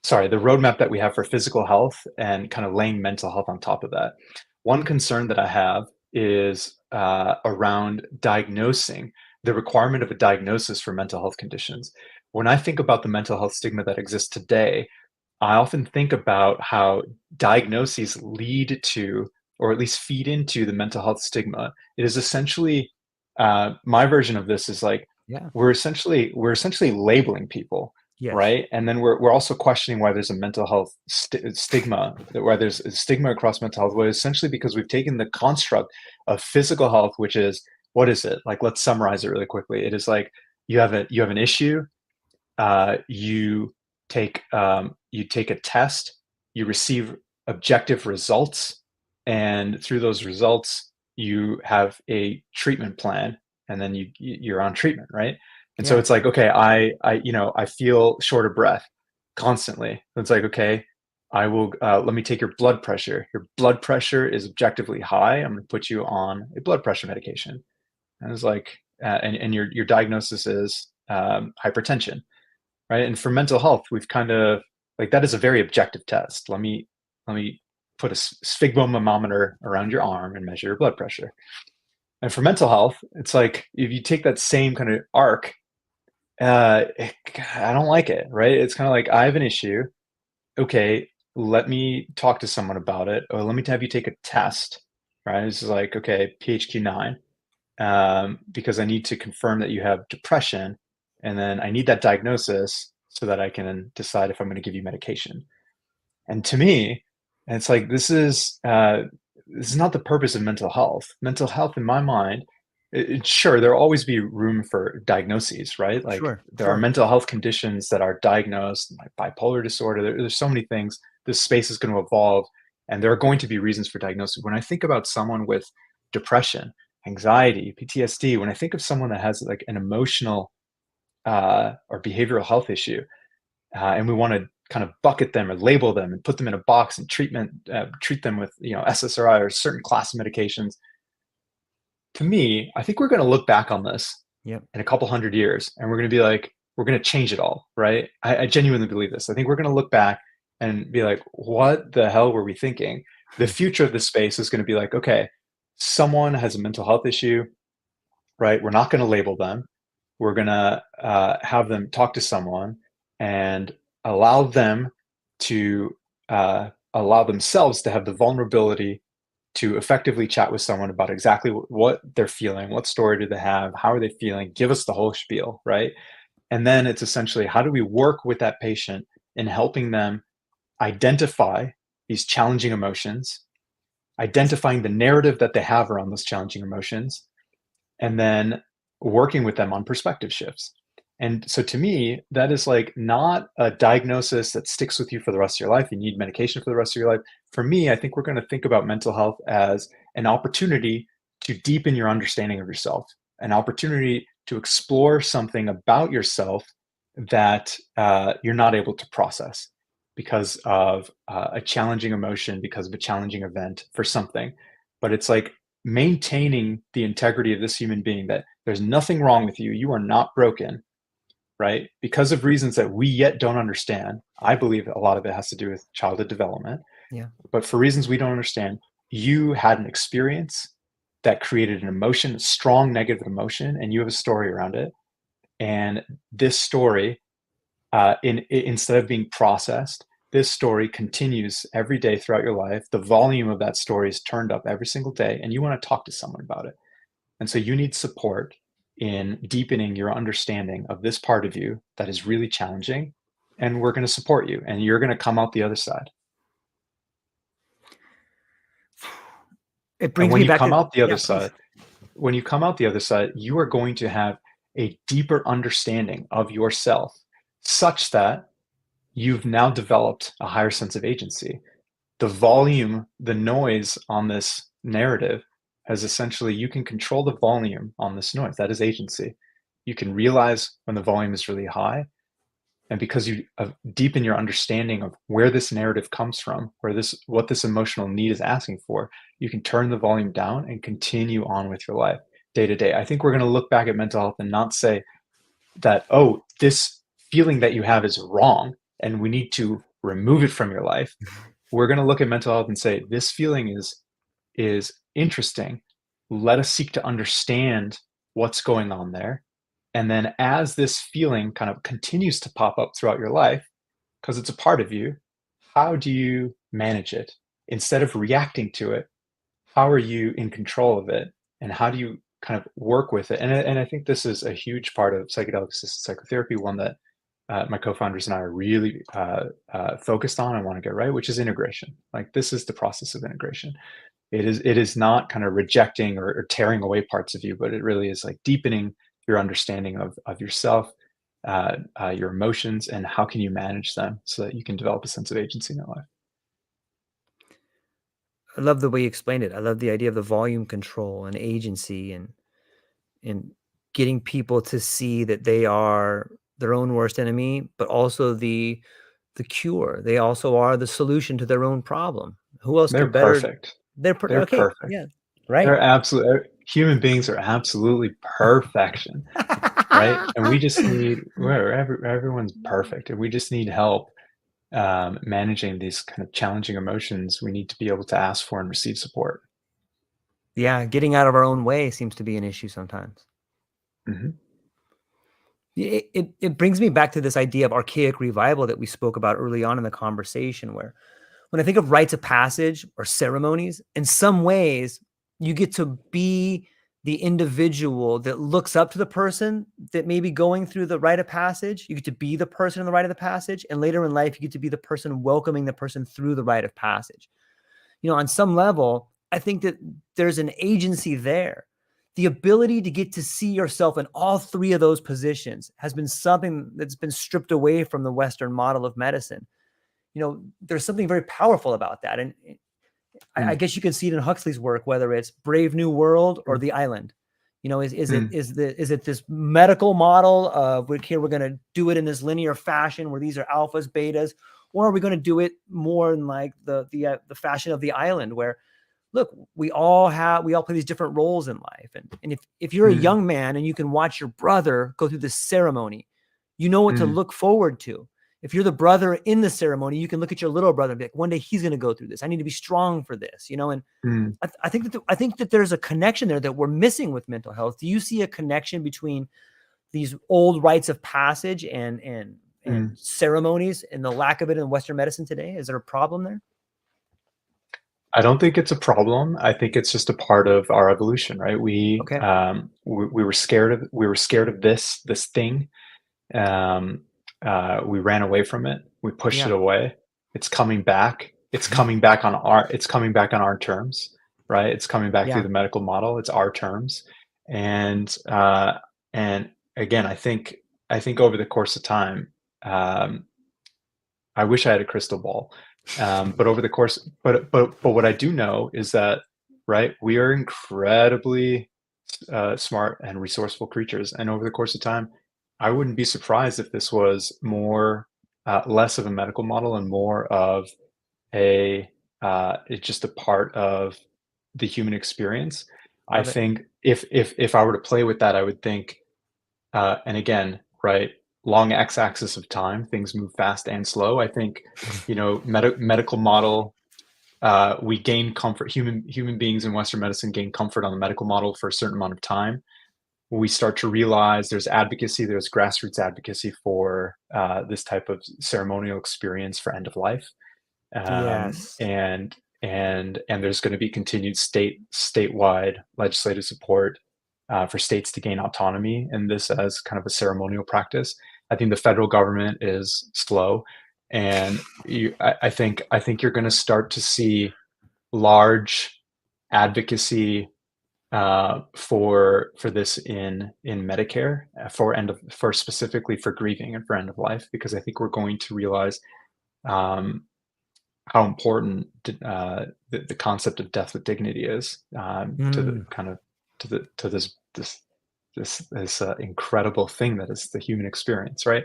roadmap that we have for physical health and kind of laying mental health on top of that. One concern that I have is around diagnosing, the requirement of a diagnosis for mental health conditions. When I think about the mental health stigma that exists today, I often think about how diagnoses lead to, or at least feed into, the mental health stigma. It is essentially, my version of this is like,
Yeah.
we're essentially labeling people,
Yes.
right? And then we're also questioning why there's a mental health stigma, why there's a stigma across mental health. Well, essentially because we've taken the construct of physical health, which is, what is it? Like, let's summarize it really quickly. It is like, you have an issue, you take a test, you receive objective results, and through those results, you have a treatment plan, and then you're on treatment, right? And so
Yeah.
it's like, okay, I feel short of breath constantly. It's like, okay, I will let me take your blood pressure. Your blood pressure is objectively high. I'm going to put you on a blood pressure medication. And it's like, and your diagnosis is hypertension, right? And for mental health, we've kind of, like, that is a very objective test. Let me put a sphygmomanometer around your arm and measure your blood pressure. And for mental health, it's like, if you take that same kind of arc, I don't like it, right? It's kind of like, I have an issue. Okay, let me talk to someone about it, or let me have you take a test, right? This is like, okay, PHQ-9, because I need to confirm that you have depression, and then I need that diagnosis so that I can decide if I'm going to give you medication. And to me, it's like, this is not the purpose of mental health. Mental health, in my mind, sure, there'll always be room for diagnoses, right? Like
Sure,
there are
sure.
mental health conditions that are diagnosed, like bipolar disorder. There's so many things. This space is going to evolve, and there are going to be reasons for diagnosis. When I think about someone with depression, anxiety, PTSD, when I think of someone that has like an emotional or behavioral health issue, and we want to kind of bucket them or label them and put them in a box and treat them with SSRI or certain class of medications. To me, I think we're going to look back on this
Yep.
in a couple hundred years, and we're going to be like, we're going to change it all, right? I genuinely believe this. I think we're going to look back and be like, what the hell were we thinking? The future of this space is going to be like, okay, someone has a mental health issue, right? We're not going to label them. We're going to have them talk to someone and allow them to allow themselves to have the vulnerability to effectively chat with someone about exactly what they're feeling, what story do they have, how are they feeling, give us the whole spiel, right? And then it's essentially, how do we work with that patient in helping them identify these challenging emotions, identifying the narrative that they have around those challenging emotions, and then working with them on perspective shifts. And so to me, that is like not a diagnosis that sticks with you for the rest of your life. You need medication for the rest of your life. For me, I think we're going to think about mental health as an opportunity to deepen your understanding of yourself, an opportunity to explore something about yourself that you're not able to process because of a challenging emotion, because of a challenging event for something. But it's like maintaining the integrity of this human being, that there's nothing wrong with you. You are not broken, right? Because of reasons that we yet don't understand. I believe a lot of it has to do with childhood development.
Yeah.
But for reasons we don't understand, you had an experience that created an emotion, a strong negative emotion, and you have a story around it. And this story, instead of being processed, this story continues every day throughout your life. The volume of that story is turned up every single day, and you want to talk to someone about it. And so you need support in deepening your understanding of this part of you that is really challenging. And we're going to support you, and you're going to come out the other side.
It brings
And when
me
you
back
come
to
out the other
please.
side, when you come out the other side, you are going to have a deeper understanding of yourself, such that you've now developed a higher sense of agency. The volume, the noise on this narrative has essentially, you can control the volume on this noise. That is agency. You can realize when the volume is really high. And because you deepen your understanding of where this narrative comes from, what this emotional need is asking for, you can turn the volume down and continue on with your life day to day. I think we're going to look back at mental health and not say that, oh, this feeling that you have is wrong and we need to remove it from your life. We're going to look at mental health and say, this feeling is interesting. Let us seek to understand what's going on there. And then as this feeling kind of continues to pop up throughout your life, because it's a part of you, how do you manage it? Instead of reacting to it, how are you in control of it? And how do you kind of work with it? And I think this is a huge part of psychedelic-assisted psychotherapy, one that my co-founders and I are really focused on and want to get right, which is integration. Like, this is the process of integration. It is not kind of rejecting or tearing away parts of you, but it really is like deepening your understanding of yourself, your emotions, and how can you manage them so that you can develop a sense of agency in your life.
I love the way you explained it. I love the idea of the volume control and agency and getting people to see that they are their own worst enemy, but also the cure. They also are the solution to their own problem. Who else
They're
could better?
perfect.
They're
They're
okay.
perfect.
Yeah. Right.
They're absolutely, human beings are absolutely perfection, right? And we just need, everyone's perfect, and we just need help managing these kind of challenging emotions. We need to be able to ask for and receive support.
Yeah, getting out of our own way seems to be an issue sometimes.
Mm-hmm.
It brings me back to this idea of archaic revival that we spoke about early on in the conversation, where when I think of rites of passage or ceremonies, in some ways you get to be the individual that looks up to the person that may be going through the rite of passage. You get to be the person in the rite of the passage. And later in life, you get to be the person welcoming the person through the rite of passage. On some level, I think that there's an agency there. the ability to get to see yourself in all three of those positions has been something that's been stripped away from the Western model of medicine. There's something very powerful about that. And I guess you can see it in Huxley's work, whether it's Brave New World or The Island. Is it this medical model of here we're going to do it in this linear fashion where these are alphas, betas, or are we going to do it more in like the fashion of The Island, where look, we all play these different roles in life, and if you're a young man and you can watch your brother go through this ceremony, you know what to look forward to. If you're the brother in the ceremony, you can look at your little brother and be like, one day he's going to go through this. I need to be strong for this, and I think that there's a connection there that we're missing with mental health. Do you see a connection between these old rites of passage and ceremonies and the lack of it in Western medicine today? Is there a problem there?
I don't think it's a problem. I think it's just a part of our evolution, right? We were scared of this thing. We ran away from it. We pushed it away. It's coming back. It's coming back on our terms, right? It's coming back through the medical model. It's our terms. And again, I think over the course of time, I wish I had a crystal ball. But over the course, but what I do know is that, right, we are incredibly smart and resourceful creatures. And over the course of time, I wouldn't be surprised if this was less of a medical model and more of it's just a part of the human experience. I think if I were to play with that, I would think, and again, right, long x-axis of time, things move fast and slow. I think, medical model, we gain comfort. Human beings in Western medicine gain comfort on the medical model for a certain amount of time. We start to realize there's grassroots advocacy for this type of ceremonial experience for end of life.
Yes.
And there's going to be continued statewide legislative support for states to gain autonomy in this as kind of a ceremonial practice. I think the federal government is slow, and I think you're going to start to see large advocacy for this in Medicare for specifically for grieving and for end of life, because I think we're going to realize how important the concept of death with dignity is to this incredible thing that is the human experience, right?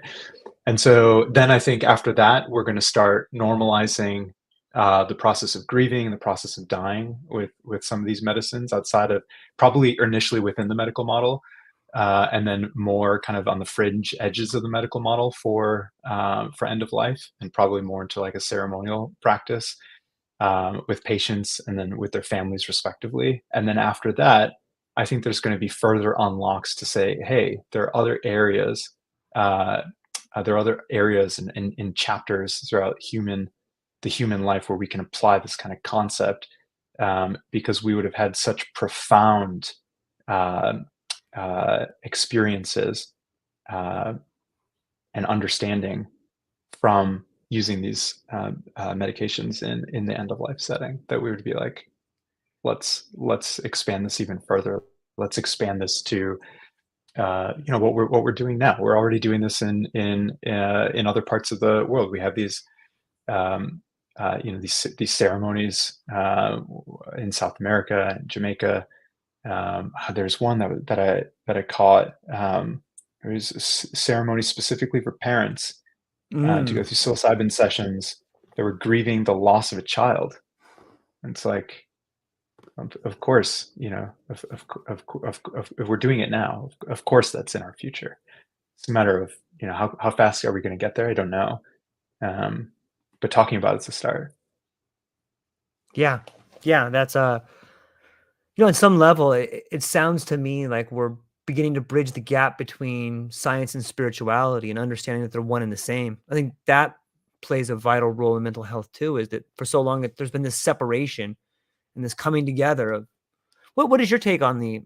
And so then I think after that, we're going to start normalizing the process of grieving and the process of dying with some of these medicines outside of, probably initially within the medical model, and then more kind of on the fringe edges of the medical model for end of life, and probably more into like a ceremonial practice with patients and then with their families respectively. And then after that, I think there's going to be further unlocks to say, hey, there are other areas in chapters throughout the human life where we can apply this kind of concept, because we would have had such profound experiences and understanding from using these medications in the end of life setting, that we would be like, let's expand this even further. Let's expand this to what we're doing now. We're already doing this in other parts of the world. We have these these ceremonies in South America and Jamaica. There's one that I caught. There was a ceremony specifically for parents to go through psilocybin sessions. They were grieving the loss of a child. And it's like, of course, if we're doing it now, of course that's in our future. It's a matter of, how fast are we going to get there? I don't know. But talking about it's a start.
Yeah. That's in some level, it sounds to me like we're beginning to bridge the gap between science and spirituality and understanding that they're one and the same. I think that plays a vital role in mental health too, is that for so long that there's been this separation and this coming together of what is your take on the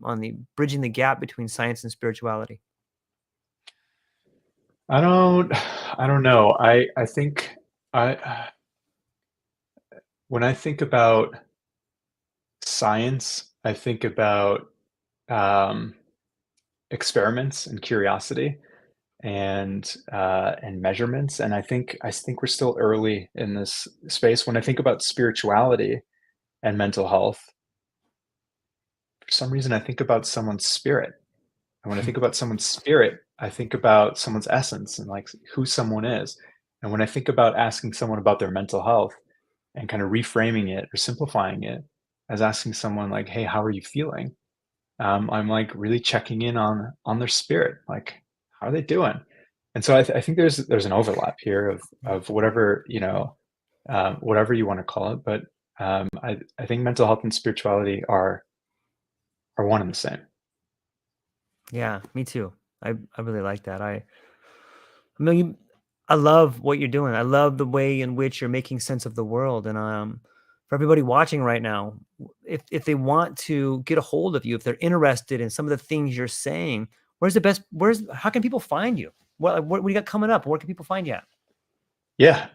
bridging the gap between science and spirituality?
I don't know. I think when I think about science, I think about um, experiments and curiosity and measurements. And I think we're still early in this space. When I think about spirituality and mental health, for some reason I think about someone's spirit. And when I think about someone's spirit, I think about someone's essence and like who someone is. And when I think about asking someone about their mental health and kind of reframing it or simplifying it as asking someone like, "Hey, how are you feeling?" I'm like really checking in on their spirit, like how are they doing? And so I think there's an overlap here of whatever whatever you want to call it, but I think mental health and spirituality are one and the same.
Yeah, me too. I really like that. I mean, I love what you're doing. I love the way in which you're making sense of the world. And for everybody watching right now, if they want to get a hold of you, if they're interested in some of the things you're saying, how can people find you? What do you got coming up? Where can people find you at?
Yeah,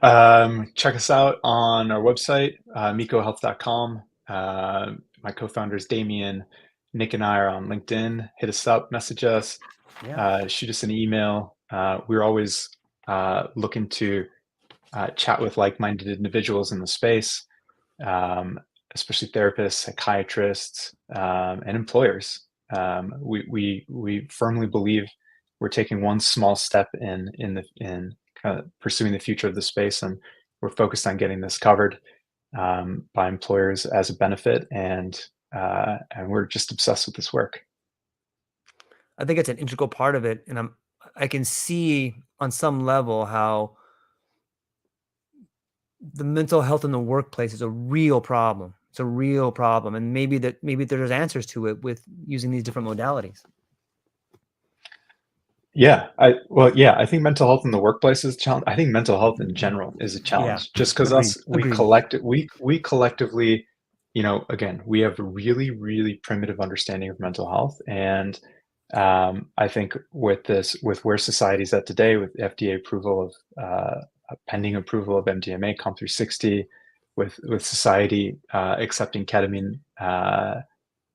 check us out on our website, meekohealth.com. My co-founder is Damien. Nick and I are on LinkedIn. Hit us up, message us,
Yeah.
shoot us an email. We're always looking to chat with like-minded individuals in the space, um, especially therapists, psychiatrists, and employers. We firmly believe we're taking one small step in kind of pursuing the future of the space, and we're focused on getting this covered by employers as a benefit, and we're just obsessed with this work.
I think it's an integral part of it. And I can see on some level how the mental health in the workplace is a real problem. It's a real problem. And maybe there's answers to it with using these different modalities.
I think mental health in the workplace is a challenge. I think mental health in general is a
Yeah.
challenge. Just because
Agreed.
we collectively, again, we have a really, really primitive understanding of mental health. And I think with where society's at today, with FDA approval of pending approval of MDMA, COMP360, with society accepting ketamine,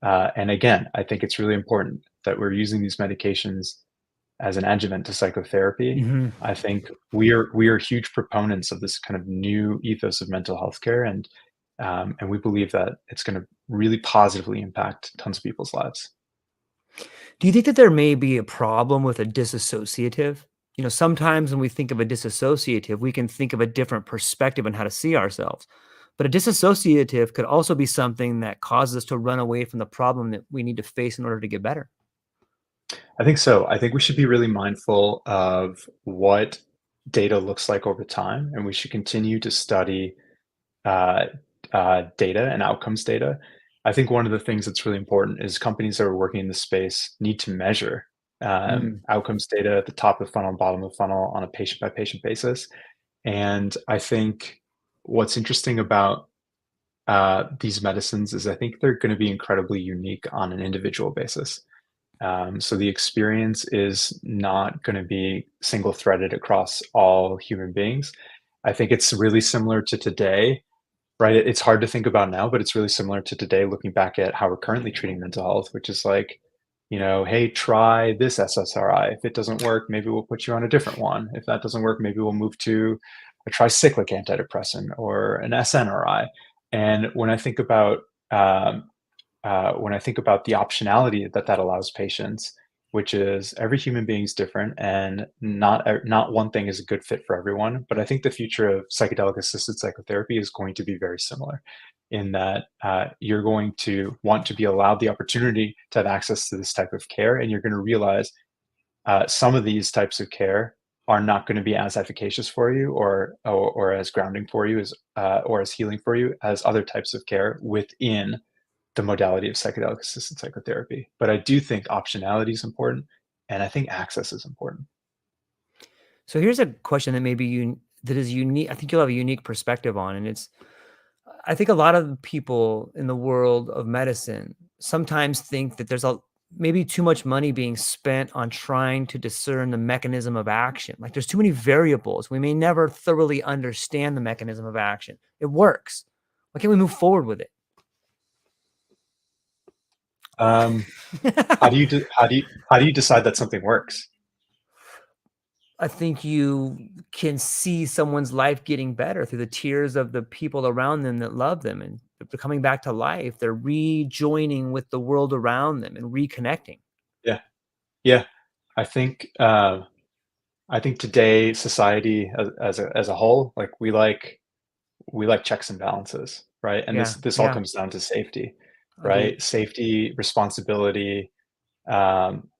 and again, I think it's really important that we're using these medications as an adjuvant to psychotherapy.
Mhm.
I think we are huge proponents of this kind of new ethos of mental health care, and we believe that it's going to really positively impact tons of people's lives.
Do you think that there may be a problem with a disassociative? Sometimes when we think of a disassociative, we can think of a different perspective on how to see ourselves. But a disassociative could also be something that causes us to run away from the problem that we need to face in order to get better.
I think so. I think we should be really mindful of what data looks like over time, and we should continue to study uh, data and outcomes data. I think one of the things that's really important is companies that are working in the space need to measure
Mm.
outcomes data at the top of the funnel and bottom of the funnel on a patient by patient basis. And I think what's interesting about these medicines is I think they're going to be incredibly unique on an individual basis. So the experience is not going to be single threaded across all human beings. I think it's really similar to today, right? It's hard to think about now, but it's really similar to today, looking back at how we're currently treating mental health, which is like, hey, try this SSRI. If it doesn't work, maybe we'll put you on a different one. If that doesn't work, maybe we'll move to a tricyclic antidepressant or an SNRI. And when I think about the optionality that allows patients, which is every human being is different and not one thing is a good fit for everyone. But I think the future of psychedelic assisted psychotherapy is going to be very similar in that you're going to want to be allowed the opportunity to have access to this type of care. And you're going to realize some of these types of care are not going to be as efficacious for you or as grounding for you as or as healing for you as other types of care within the modality of psychedelic assisted psychotherapy. But I do think optionality is important, and I think access is important.
So here's a question that is unique. I think you'll have a unique perspective on, and I think a lot of people in the world of medicine sometimes think that there's maybe too much money being spent on trying to discern the mechanism of action. Like there's too many variables. We may never thoroughly understand the mechanism of action. It works. Why can't we move forward with it?
How do you decide that something works?
I think you can see someone's life getting better through the tears of the people around them that love them, and they're coming back to life. They're rejoining with the world around them and reconnecting.
Yeah, yeah. I think today society as a whole, like we like checks and balances, right? And
Yeah,
this all
yeah,
comes down to safety,
agreed.
right? Safety, responsibility.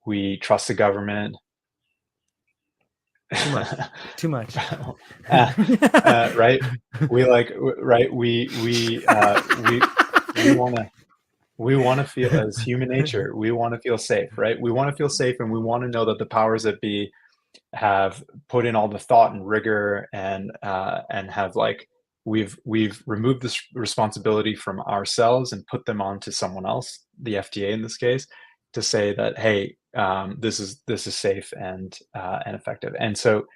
We trust the government.
Too much. Too much.
Right? We like right. We want to feel, as human nature, we want to feel safe, right? We want to feel safe, and we want to know that the powers that be have put in all the thought and rigor, and have like we've removed this responsibility from ourselves and put them onto someone else, the FDA in this case, to say that, hey, this is safe and effective. And so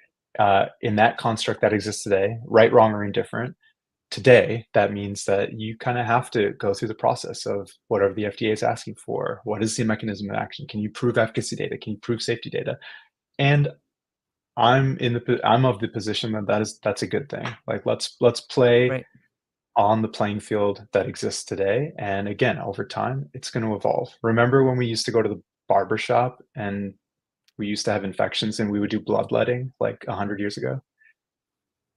in that construct that exists today, right, wrong, or indifferent, today, that means that you kind of have to go through the process of whatever the FDA is asking for. What is the mechanism of action? Can you prove efficacy data? Can you prove safety data? And I'm of the position that that's a good thing. Like let's play
Right.
on the playing field that exists today. And again, over time, it's going to evolve. Remember when we used to go to the barber shop and we used to have infections and we would do bloodletting like 100 years ago?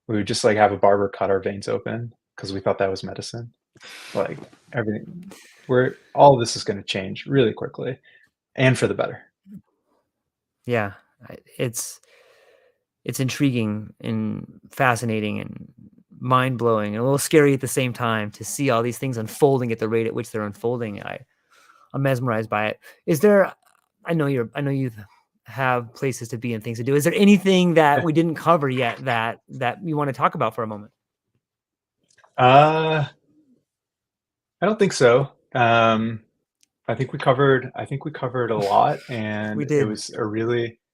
We would just like have a barber cut our veins open because we thought that was medicine. Like everything, all of this is going to change really quickly and for the better.
Yeah, it's intriguing and fascinating and mind-blowing and a little scary at the same time to see all these things unfolding at the rate at which they're unfolding. I'm mesmerized by it. Is there, I know you have places to be and things to do. Is there anything that we didn't cover yet that you want to talk about for a moment?
I don't think so. I think we covered a lot, and
We did.
it was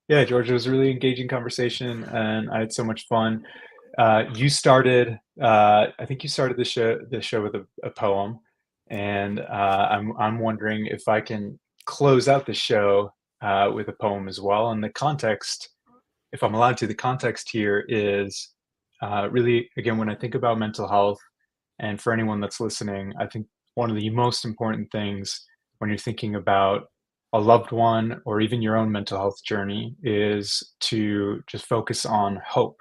George, it was a really engaging conversation, and I had so much fun. You started, I think you started the show with a poem, and I'm wondering if I can close out the show with a poem as well. And the context, if I'm allowed to, the context here is really, again, when I think about mental health, and for anyone that's listening, I think one of the most important things when you're thinking about a loved one or even your own mental health journey is to just focus on hope.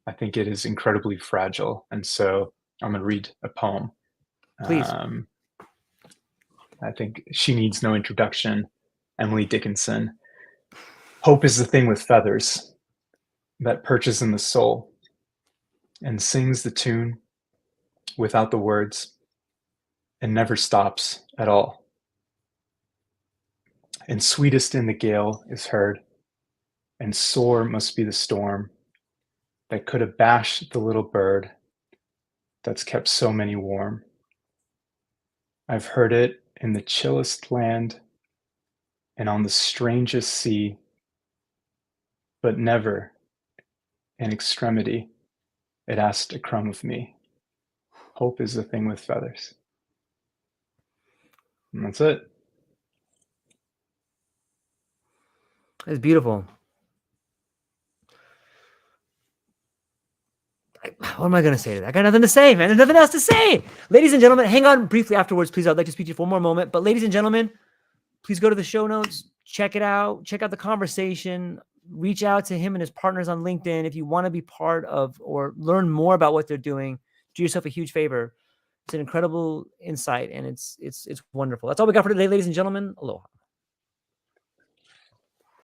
I think it is incredibly fragile. And so I'm going to read a poem.
Please.
I think she needs no introduction. Emily Dickinson. Hope is the thing with feathers that perches in the soul and sings the tune without the words and never stops at all. And sweetest in the gale is heard, and sore must be the storm that could have bashed the little bird that's kept so many warm. I've heard it in the chillest land and on the strangest sea, but never in extremity it asked a crumb of me. Hope is the thing with feathers. And that's it.
It's beautiful. What am I going to say to that? I got nothing to say, man. There's nothing else to say. Ladies and gentlemen, hang on briefly afterwards, please. I'd like to speak to you for one more moment. But ladies and gentlemen, please go to the show notes. Check it out. Check out the conversation. Reach out to him and his partners on LinkedIn. If you want to be part of or learn more about what they're doing, do yourself a huge favor. It's an incredible insight, and it's wonderful. That's all we got for today, ladies and gentlemen. Aloha.